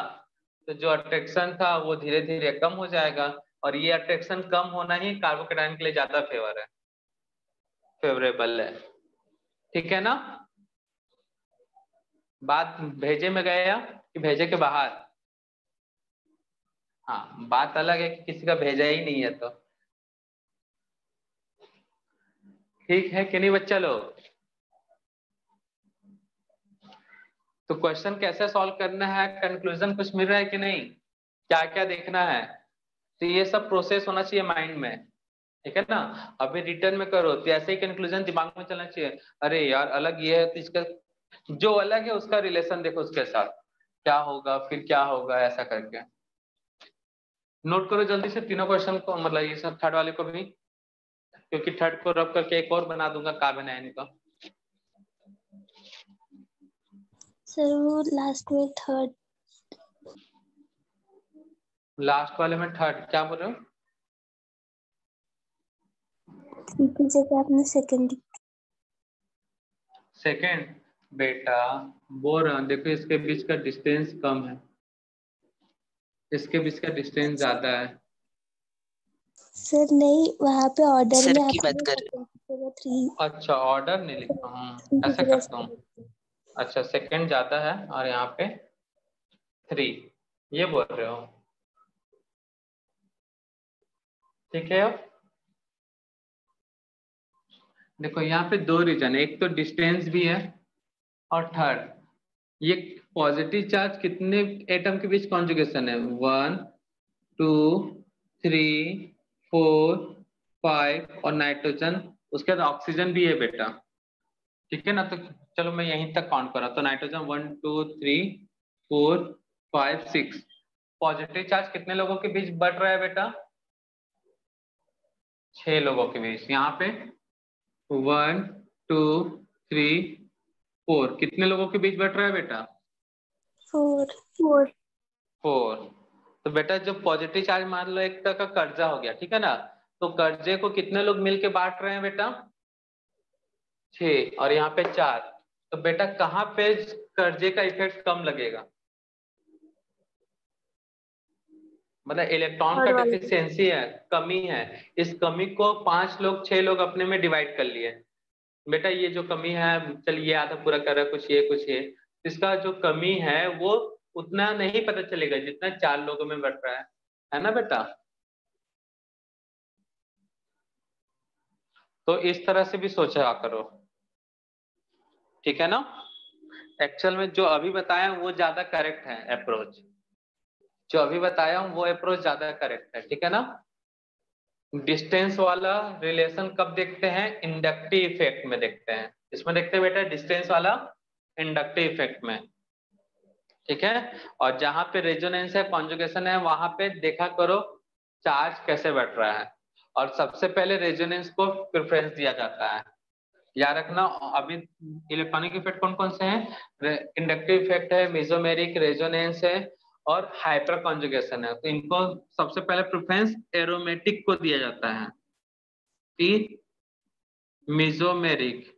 तो जो अट्रैक्शन था वो धीरे धीरे कम हो जाएगा। और ये अट्रैक्शन कम होना ही कार्बोकैटायन के लिए ज्यादा फेवर है, फेवरेबल है। ठीक है ना? बात भेजे में गया कि भेजे के बाहर? हाँ, बात अलग है कि किसी का भेजा ही नहीं है। तो ठीक है कि नहीं बच्चा लोग? तो क्वेश्चन कैसे सॉल्व करना है, कंक्लूजन कुछ मिल रहा है कि नहीं, क्या क्या देखना है, तो ये सब प्रोसेस होना चाहिए माइंड में। ठीक है ना? अभी रिटर्न में करो तो ऐसे ही कंक्लूजन दिमाग में चलना चाहिए, अरे यार अलग ये है तो इसका जो अलग है उसका रिलेशन देखो उसके साथ क्या होगा, फिर क्या होगा, ऐसा करके नोट करो जल्दी से तीनों क्वेश्चन को, मतलब ये सब थर्ड वाले को भी, क्योंकि थर्ड को रब करके एक और बना दूंगा कार्बन आयन का। सर वो लास्ट में थर्ड, लास्ट वाले में थर्ड क्या बोल रहे हो? की जगह आपने सेकंड। सेकेंड बेटा बोल रहा हूं, देखो इसके बीच का डिस्टेंस कम है, इसके बीच का डिस्टेंस ज्यादा है। सर नहीं, वहाँ पे ऑर्डर सर में की बात कर आपने 3 अच्छा ऑर्डर नहीं लिखा हूँ, ऐसा करता हूँ। अच्छा सेकेंड ज्यादा है और यहाँ पे 3, ये बोल रहे हो? ठीक है। अब देखो यहाँ पे 2 रीजन है, एक तो डिस्टेंस भी है और थर्ड ये पॉजिटिव चार्ज कितने एटम के बीच कॉन्जुगेशन है? 1 2 3 4 5 और नाइट्रोजन, उसके बाद ऑक्सीजन भी है बेटा। ठीक है ना? तो चलो मैं यहीं तक काउंट कर रहा हूं, तो नाइट्रोजन 1 2 3 4 5 6, पॉजिटिव चार्ज कितने लोगों के बीच बढ़ रहा है बेटा? 6 लोगों के बीच। यहाँ पे 1 2 3 4, कितने लोगों के बीच बैठ रहा है बेटा? 4 तो बेटा जो पॉजिटिव चार्ज मान लो एक तरह का कर्जा हो गया, ठीक है ना, तो कर्जे को कितने लोग मिलके बांट रहे हैं बेटा? 6, और यहाँ पे 4। तो बेटा कहाँ पे कर्जे का इफेक्ट कम लगेगा? मतलब इलेक्ट्रॉन का डिफिशियंसी है, कमी है, इस कमी को 5 लोग 6 लोग अपने में डिवाइड कर लिए। बेटा ये जो कमी है, चलिए ये आधा पूरा कर रहा है, कुछ ये इसका जो कमी है वो उतना नहीं पता चलेगा जितना 4 लोगों में बढ़ रहा है ना बेटा? तो इस तरह से भी सोचा करो, ठीक है ना? एक्चुअल में जो अभी बताया वो ज्यादा करेक्ट है अप्रोच, जो अभी बताया हूँ वो अप्रोच ज्यादा करेक्ट है, ठीक है ना? डिस्टेंस वाला रिलेशन कब देखते हैं? इंडक्टिव इफेक्ट में देखते हैं। इसमें देखते हैं बेटा डिस्टेंस वाला इंडक्टिव इफेक्ट में, ठीक है? और जहां पे रेजोनेंस है, कॉन्जुगेशन है, वहां पे देखा करो चार्ज कैसे बढ़ रहा है, और सबसे पहले रेजोनेंस को प्रेफरेंस दिया जाता है। याद रखना, अभी इलेक्ट्रॉनिक इफेक्ट कौन कौन से हैं? इंडक्टिव इफेक्ट है, मेसोमेरिक, रेजोनेंस है और हाइपर कॉन्जुगेशन है। तो इनको सबसे पहले प्रेफरेंस एरोमेटिक को दिया जाता है, मेसोमेरिक,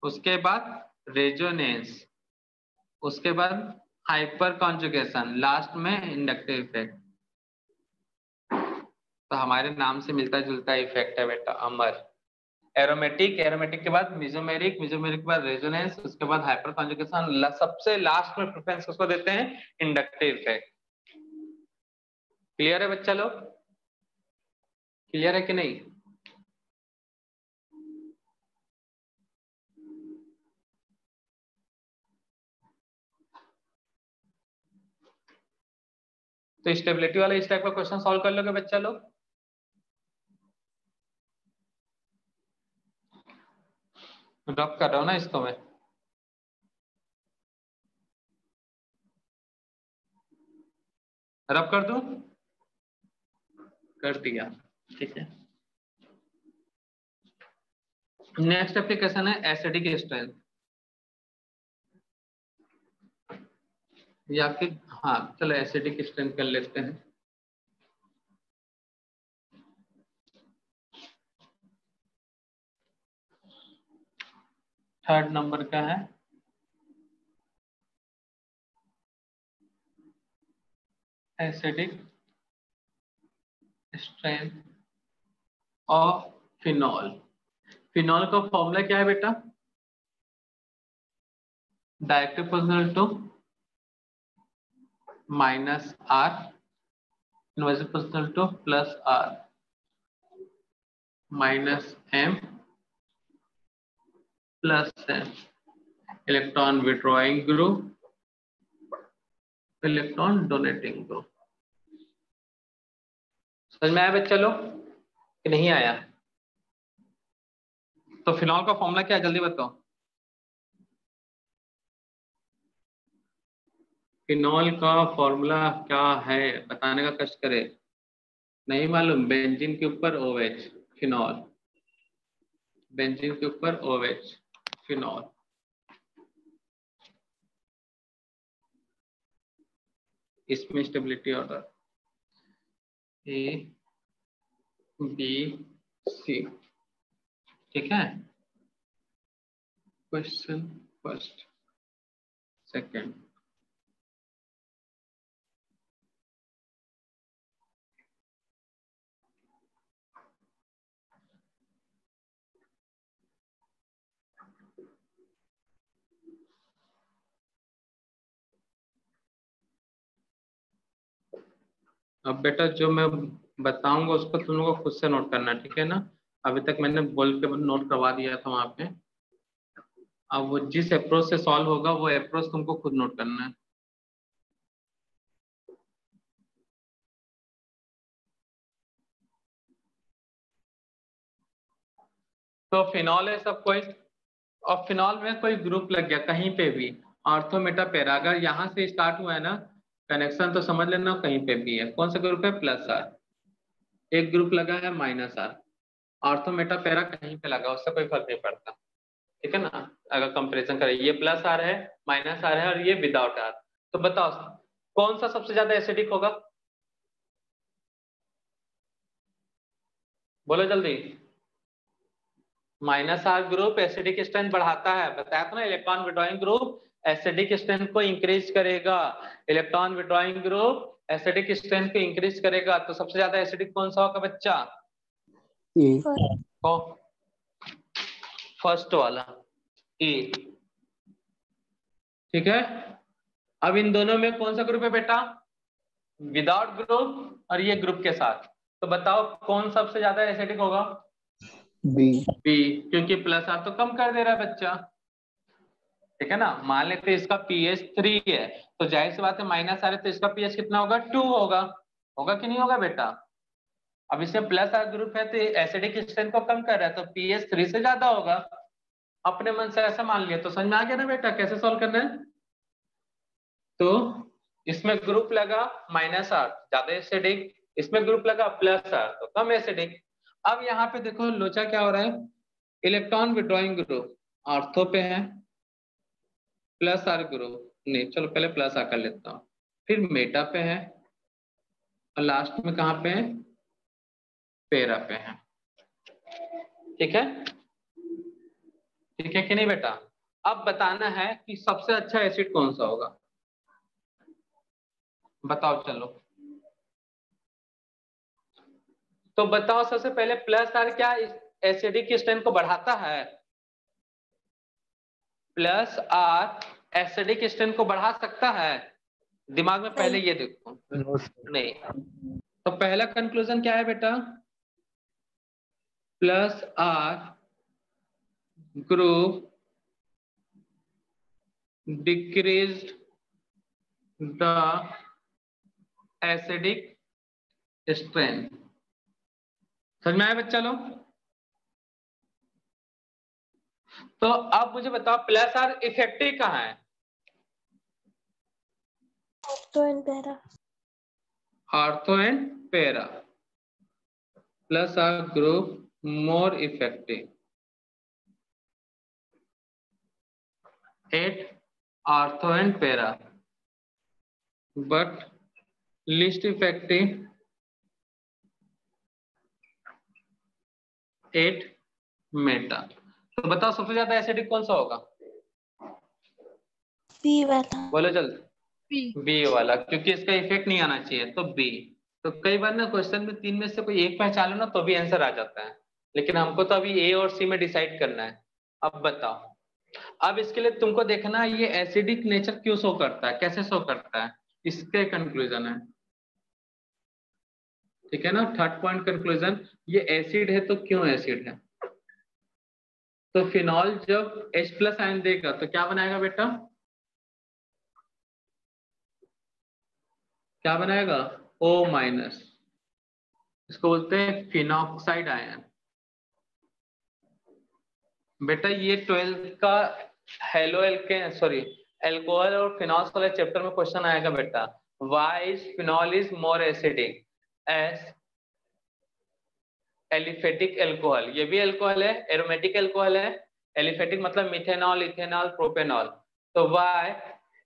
उसके बाद रेजोनेंस, उसके बाद हाइपर कॉन्जुगेशन, लास्ट में इंडक्टिव इफेक्ट। तो हमारे नाम से मिलता जुलता इफेक्ट है बेटा अमर। एरोमेटिक के बाद मेसोमेरिक, मेसोमेरिक के बाद रेजोनेंस, उसके बाद हाइपर कॉन्जुगेशन, सबसे लास्ट में प्रेफरेंस किसको देते हैं? Inductive effect. क्लियर है बच्चा लोग? क्लियर है कि नहीं? तो स्टेबिलिटी वाला इस टाइप का क्वेश्चन सॉल्व कर लोगे बच्चा लोग? रब कर रहा हूं ना इसको मैं। रब कर दूं? कर दिया, ठीक है। नेक्स्ट एप्लीकेशन है एसिडिक स्ट्रेंथ, या फिर हाँ चलो एसिडिक स्ट्रेंथ कर लेते हैं। थर्ड नंबर का है acidic strength of phenol. Phenol का फॉर्मूला क्या है बेटा? Directly proportional to minus R, inversely proportional to plus R minus M plus M. Electron withdrawing group, electron donating group. समझ में आया बच्चा लोग कि नहीं आया? तो फिनॉल का फॉर्मूला क्या है जल्दी बताओ। फिनॉल का फॉर्मूला क्या है बताने का कष्ट करे। नहीं मालूम? बेंजीन के ऊपर OH फिनॉल, बेंजीन के ऊपर OH फिनॉल। इसमें stability order A B C, ठीक है? Question first second. अब बेटा जो मैं बताऊंगा उसको तुम लोगों को खुद से नोट करना है, ठीक है ना? अभी तक मैंने बोल के नोट करवा दिया था वहां पे। अब वो जिस अप्रोच से सॉल्व होगा वो अप्रोच तुमको खुद नोट करना है। तो फिनॉल है सब कोई, और फिनॉल में कोई ग्रुप लग गया कहीं पे भी, ऑर्थो मेटा पैरा, अगर यहाँ से स्टार्ट हुआ है ना कनेक्शन तो समझ लेना कहीं पे भी है। कौन सा ग्रुप है? Plus are. एक ग्रुप लगा है minus R, ortho meta para कहीं पे लगा, उससे कोई फर्क नहीं पड़ता, ठीक है ना। अगर कंपैरिजन करें, ये प्लस आर है, माइनस आर है, और ये विदाउट आर, तो बताओ कौन सा सबसे ज्यादा एसिडिक होगा, बोलो जल्दी। Minus R group acidic strength बढ़ाता है, बताया था ना, electron withdrawing group acidic strength को इंक्रीज करेगा, electron withdrawing group acidic strength को इंक्रीज करेगा। तो सबसे ज्यादा एसिडिक कौन सा होगा बच्चा? फर्स्ट वाला ए, ठीक है। अब इन दोनों में कौन सा ग्रुप है बेटा? विदाउट ग्रुप और ये ग्रुप के साथ, तो बताओ कौन सबसे ज्यादा एसिडिक होगा? बी। बी, क्योंकि प्लस आर तो कम कर दे रहा है बच्चा, ठीक है ना। मान लेते हैं इसका pH 3 है, तो जाहिर सी बात है माइनस आर है तो इसका pH कितना होगा? 2 होगा, होगा कि नहीं होगा बेटा? अब इसमें प्लस आर ग्रुप है तो एसिडिक स्ट्रेंथ को कम कर रहा है, तो pH 3 से ज्यादा होगा। अपने मन से ऐसा मान लिया, तो समझ में आ गया ना बेटा कैसे सॉल्व करना है। तो इसमें ग्रुप लगा माइनस आर ज्यादा एसिडिक, इसमें ग्रुप लगा प्लस आर तो कम एसिडिक। अब यहाँ पे देखो लोचा क्या हो रहा है, इलेक्ट्रॉन विड्रॉइंग ग्रुप ऑर्थो पे है, प्लस आर ग्रुप नहीं, चलो पहले प्लस आर कर लेता हूँ, फिर मेटा पे है, और लास्ट में कहाँ पे है? पैरा पे है, ठीक है, ठीक है कि नहीं बेटा। अब बताना है कि सबसे अच्छा एसिड कौन सा होगा, बताओ चलो। तो बताओ सबसे पहले प्लस आर क्या एसिडिक स्ट्रेंथ को बढ़ाता है? प्लस आर एसिडिक स्ट्रेंथ को बढ़ा सकता है? दिमाग में पहले ये देखो, नहीं। तो पहला कंक्लूजन क्या है बेटा? Plus R group decreased the acidic strength. समझ में आया बच्चा लोग? तो अब मुझे बताओ प्लस आर इफेक्टिव कहाँ है? Ortho and para. Ortho and para, plus R group more effective at ortho and para but least effective at meta. तो बताओ सबसे ज्यादा एसिडिक कौन सा होगा? बी वाला। बोलो जल्दी। बी वाला, क्योंकि इसका इफेक्ट नहीं आना चाहिए, तो बी। तो कई बार ना क्वेश्चन में तीन में से कोई एक पहचान लो ना तो भी आंसर आ जाता है, लेकिन हमको तो अभी ए और सी में डिसाइड करना है। अब बताओ, अब इसके लिए तुमको देखना है ये एसिडिक नेचर क्यों शो करता है, कैसे शो करता है, इसके कंक्लूजन है, ठीक है ना। थर्ड पॉइंट कंक्लूजन, ये एसिड है तो क्यों एसिड है? तो फिनॉल जब H+ आयन देगा तो क्या बनाएगा बेटा? क्या बनाएगा? O-, इसको बोलते हैं फिनॉक्साइड आयन। बेटा ये 12th का हेलो एल्केन सॉरी एल्कोहल और फिनॉल्स वाले चैप्टर में क्वेश्चन आएगा बेटा, why is phenol is more acidic as aliphatic alcohol. ये भी एल्कोहल है, एरोमेटिक एल्कोहल है, एलिफेटिक मतलब मिथेनॉल, इथेनॉल, प्रोपेनॉल। तो why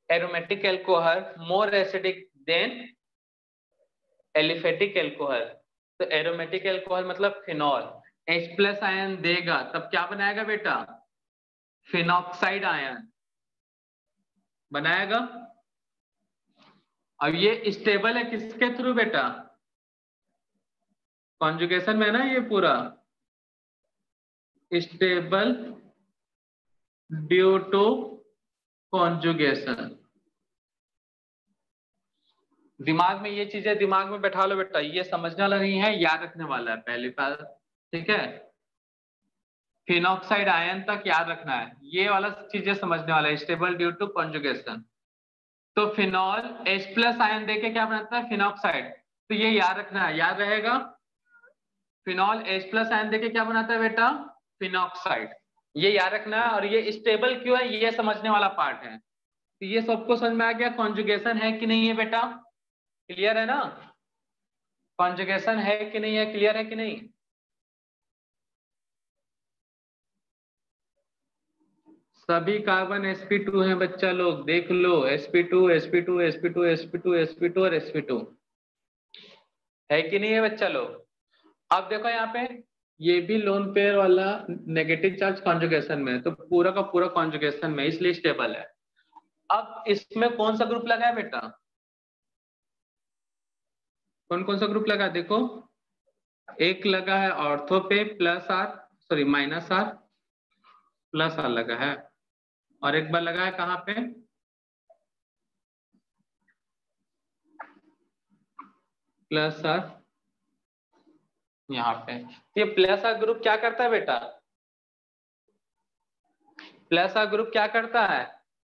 aromatic alcohol more acidic than aliphatic alcohol? तो एरोमेटिक एल्कोहल मतलब फिनॉल H+ आयन देगा तब क्या बनाएगा बेटा? फिनॉक्साइड आयन बनाएगा। अब ये स्टेबल है किसके थ्रू बेटा? कॉन्जुगेशन में ना, ये पूरा स्टेबल ड्यू टू कॉन्जुगेशन। दिमाग में ये चीजें दिमाग में बैठा लो बेटा, ये समझने वाला नहीं है, याद रखने वाला है पहली बार, ठीक है। फिनॉक्साइड आयन तक याद रखना है, ये वाला चीजें समझने वाला है, स्टेबल ड्यू टू कॉन्जुगेशन। तो फिनॉल H+ आयन देके क्या बनाता है? फिनॉक्साइड। तो ये याद रखना है, याद रहेगा। फिनॉल H+ आयन देके क्या बनाता है बेटा? फिनॉक्साइड। ये याद रखना है, और ये स्टेबल क्यों है ये समझने वाला पार्ट है। तो ये सबको समझ में आ गया कॉन्जुगेशन है कि नहीं है बेटा? क्लियर है ना? कॉन्जुगेशन है कि नहीं है, क्लियर है कि नहीं? सभी कार्बन sp2 हैं बच्चा लोग, देख लो sp2 sp2 sp2 sp2 sp2 और sp2 है कि नहीं है बच्चा लोग। अब देखो यहाँ पे ये भी लोन पेयर वाला नेगेटिव चार्ज कॉन्जुगेशन में है, तो पूरा का पूरा कॉन्जुगेशन में, इसलिए स्टेबल है। अब इसमें कौन सा ग्रुप लगा है बेटा, कौन कौन सा ग्रुप लगा है देखो, एक लगा है ऑर्थो पे plus R, sorry minus R plus R लगा है, और एक बार लगा है कहाँ पे, प्लस आर यहाँ पे। ये प्लस आर ग्रुप क्या करता है बेटा, प्लस आर ग्रुप क्या करता है,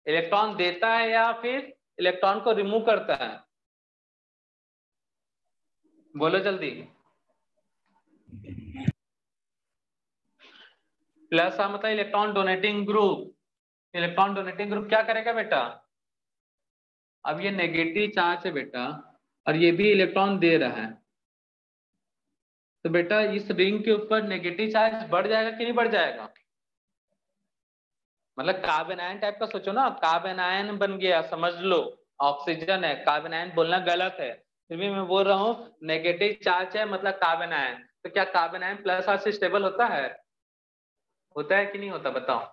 इलेक्ट्रॉन देता है या फिर इलेक्ट्रॉन को रिमूव करता है, बोलो जल्दी। प्लस आर मतलब electron donating group. Electron donating group क्या करेगा बेटा, अब ये नेगेटिव चार्ज है बेटा और ये भी इलेक्ट्रॉन दे रहा है, तो बेटा इस रिंग के ऊपर नेगेटिव चार्ज बढ़ जाएगा कि नहीं बढ़ जाएगा, मतलब कार्बन आयन टाइप का सोचो ना, कार्बन आयन बन गया, समझ लो ऑक्सीजन है, कार्बन आयन बोलना गलत है, फिर भी मैं बोल रहा हूँ नेगेटिव चार्ज है मतलब कार्बन आयन, तो क्या कार्बन आयन प्लस आर से स्टेबल होता है कि नहीं होता बताओ।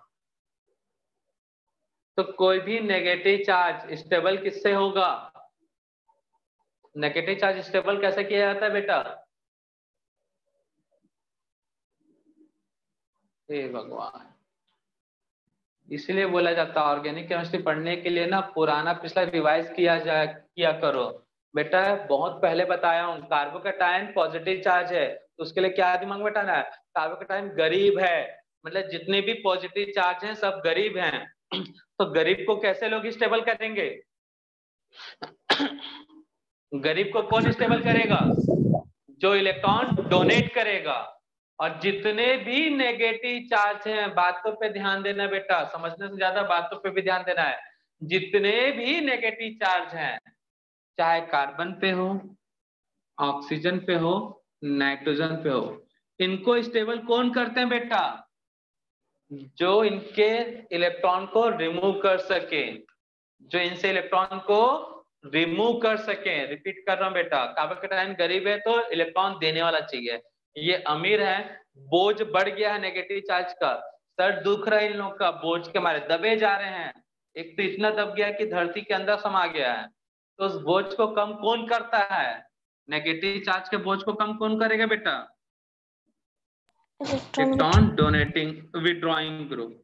तो कोई भी नेगेटिव चार्ज स्टेबल किससे होगा, नेगेटिव चार्ज स्टेबल कैसे किया जाता है बेटा, हे भगवान, इसलिए बोला जाता है ऑर्गेनिक केमिस्ट्री पढ़ने के लिए ना पुराना पिछला रिवाइज किया करो बेटा। बहुत पहले बताया हूँ, कार्बोकैटायन पॉजिटिव चार्ज है तो उसके लिए क्या दिमाग में बैठाना है, कार्बोकैटायन गरीब है, मतलब जितने भी पॉजिटिव चार्ज हैं सब गरीब हैं, तो गरीब को कैसे लोग स्टेबल करेंगे, गरीब को कौन स्टेबल करेगा, जो इलेक्ट्रॉन डोनेट करेगा। और जितने भी नेगेटिव चार्ज हैं, बातों पे ध्यान देना बेटा, समझने से ज्यादा बातों पे भी ध्यान देना है, जितने भी नेगेटिव चार्ज हैं चाहे कार्बन पे हो, ऑक्सीजन पे हो, नाइट्रोजन पे हो, इनको स्टेबल कौन करते हैं बेटा, जो इनके इलेक्ट्रॉन को रिमूव कर सके, जो इनसे इलेक्ट्रॉन को रिमूव कर सके। रिपीट कर रहा हूं बेटा, कार्बोकैटायन गरीब है तो इलेक्ट्रॉन देने वाला चाहिए, ये अमीर है, बोझ बढ़ गया है नेगेटिव चार्ज का, सर दुख रहा है इन लोग का, बोझ के मारे दबे जा रहे हैं, एक तो इतना दब गया कि धरती के अंदर समा गया है, तो उस बोझ को कम कौन करता है, नेगेटिव चार्ज के बोझ को कम कौन करेगा बेटा, इलेक्ट्रॉन डोनेटिंग विड्रॉइंग ग्रुप।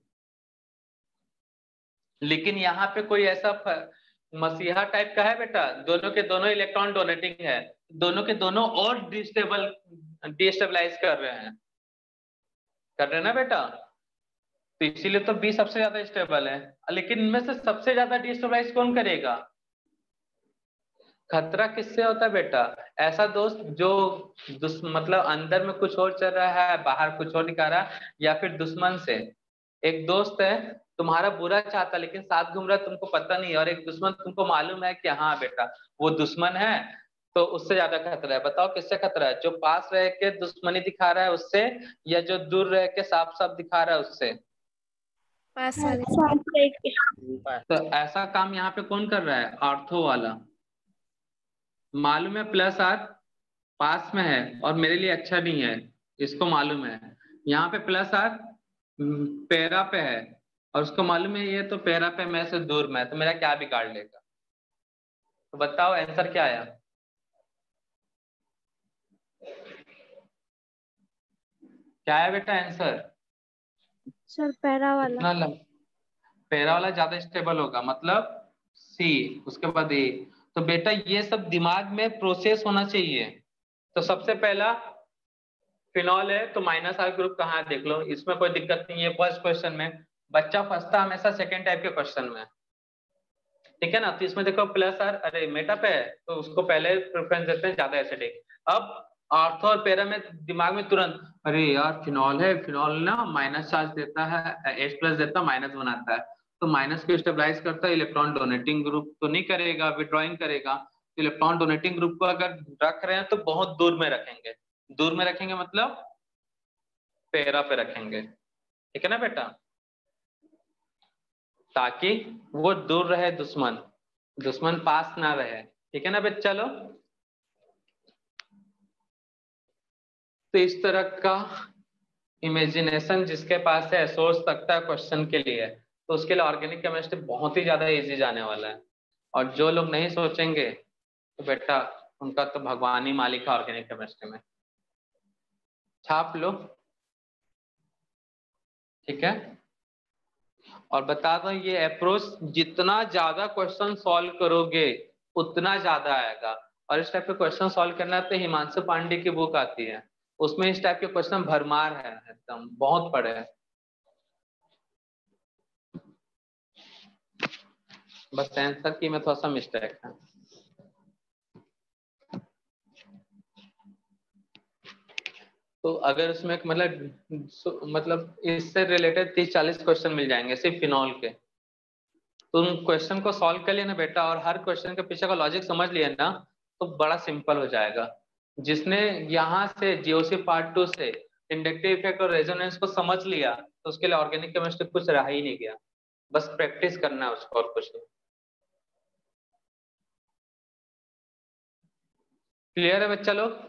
लेकिन यहाँ पे कोई ऐसा मसीहा टाइप का है बेटा, दोनों के दोनों इलेक्ट्रॉन डोनेटिंग है, दोनों के दोनों और डिस्टेबलाइज कर रहे हैं ना बेटा, तो इसीलिए तो बी सबसे ज्यादा स्टेबल है। लेकिन इनमें से सबसे ज्यादा डिस्टेबलाइज कौन करेगा, खतरा किससे होता है बेटा, ऐसा दोस्त जो मतलब अंदर में कुछ और चल रहा है बाहर कुछ और दिखा रहा है, या फिर दुश्मन से, एक दोस्त है तुम्हारा बुरा चाहता लेकिन साथ घूम रहा है तुमको पता नहीं, और एक दुश्मन तुमको मालूम है कि हाँ बेटा वो दुश्मन है, तो उससे ज्यादा खतरा है। बताओ किससे खतरा है, जो पास रह के दुश्मनी दिखा रहा है उससे, या जो दूर रह के साफ साफ दिखा रहा है उससे, पास वाले। तो ऐसा काम यहाँ पे कौन कर रहा है, ऑर्थो वाला, मालूम है प्लस आर पास में है और मेरे लिए अच्छा नहीं है, इसको मालूम है, यहाँ पे प्लस आर पैरा पे है और उसको मालूम है ये तो पैरा पे मैं से दूर में है, तो मेरा क्या बिगाड़ लेगा, तो बताओ आंसर क्या आया, क्या है बेटा आंसर, सर पैरा वाला, इतना पैरा वाला ज्यादा स्टेबल होगा, मतलब सी, उसके बाद ए। तो बेटा ये सब दिमाग में प्रोसेस होना चाहिए। तो सबसे पहला फिनॉल है तो माइनस आर ग्रुप कहाँ है देख लो, इसमें कोई दिक्कत नहीं है, फर्स्ट क्वेश्चन में बच्चा फंसता हमेशा सेकंड टाइप के क्वेश्चन में, ठीक है ना। तो इसमें देखो प्लस आर, अरे मेटा पे है तो उसको पहले प्रेफरेंस देते हैं ज्यादा एसिडिक। अब ऑर्थो और पैरा में दिमाग में तुरंत अरे यार फिनॉल है, फिनॉल ना माइनस चार्ज देता है, H प्लस देता है माइनस बनाता है, तो माइनस को स्टेबलाइज करता है, इलेक्ट्रॉन डोनेटिंग ग्रुप तो नहीं करेगा, विड्रॉइंग करेगा। तो इलेक्ट्रॉन डोनेटिंग ग्रुप को अगर रख रहे हैं तो बहुत दूर में रखेंगे, दूर में रखेंगे मतलब पैरा पे रखेंगे, ठीक है ना बेटा। ताकि वो दूर रहे, दुश्मन पास ना रहे। ठीक है ना बच्चा लोग? तो इस तरह का इमेजिनेशन जिसके पास है सोच सकता है क्वेश्चन के लिए, तो उसके लिए ऑर्गेनिक केमिस्ट्री बहुत ही ज्यादा इजी जाने वाला है। और जो लोग नहीं सोचेंगे तो बेटा उनका तो भगवान ही मालिक है ऑर्गेनिक केमिस्ट्री में। छाप लो, ठीक है। और बता दो ये अप्रोच जितना ज्यादा क्वेश्चन सॉल्व करोगे उतना ज्यादा आएगा। और इस टाइप के क्वेश्चन सॉल्व करना तो हिमांशु पांडे की बुक आती है, उसमें इस टाइप के क्वेश्चन भरमार है, एकदम बहुत पड़े हैं। बस आंसर की में थोड़ा सा मिस्टेक है। तो अगर उसमें मतलब इससे रिलेटेड 30-40 क्वेश्चन मिल जाएंगे सिर्फ फिनॉल के। तुम क्वेश्चन को सॉल्व कर लिया ना बेटा, और हर क्वेश्चन के पीछे का लॉजिक समझ लिया ना, तो बड़ा सिंपल हो जाएगा। जिसने यहाँ से जीओसी पार्ट 2 से इंडक्टिव इफेक्ट और रेजोनेंस को समझ लिया, तो उसके लिए ऑर्गेनिक केमिस्ट्री कुछ रहा ही नहीं गया। बस प्रैक्टिस करना है उसको और कुछ नहीं। क्लियर है बच्चा लोग?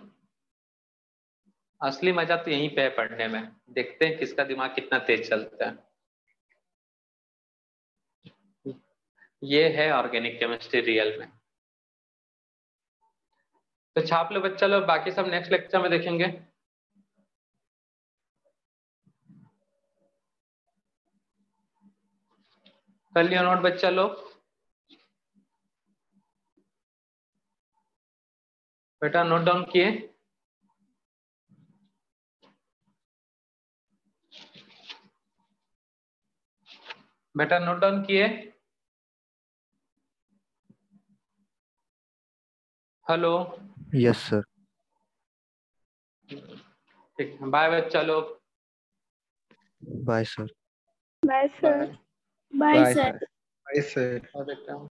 असली मजा तो यहीं पे है पढ़ने में। देखते हैं किसका दिमाग कितना तेज चलता है। ये है ऑर्गेनिक केमिस्ट्री रियल में। तो छाप लो बच्चा लोग, बाकी सब नेक्स्ट लेक्चर में देखेंगे। कर लिया नोट बच्चा लोग? बेटा नोट डाउन किए? बेटा नोट डाउन किए? हेलो? Yes sir. ठीक है, बाय बच्चा लोग। Bye sir. Bye sir. Bye bye sir. Bye, sir. बेटा।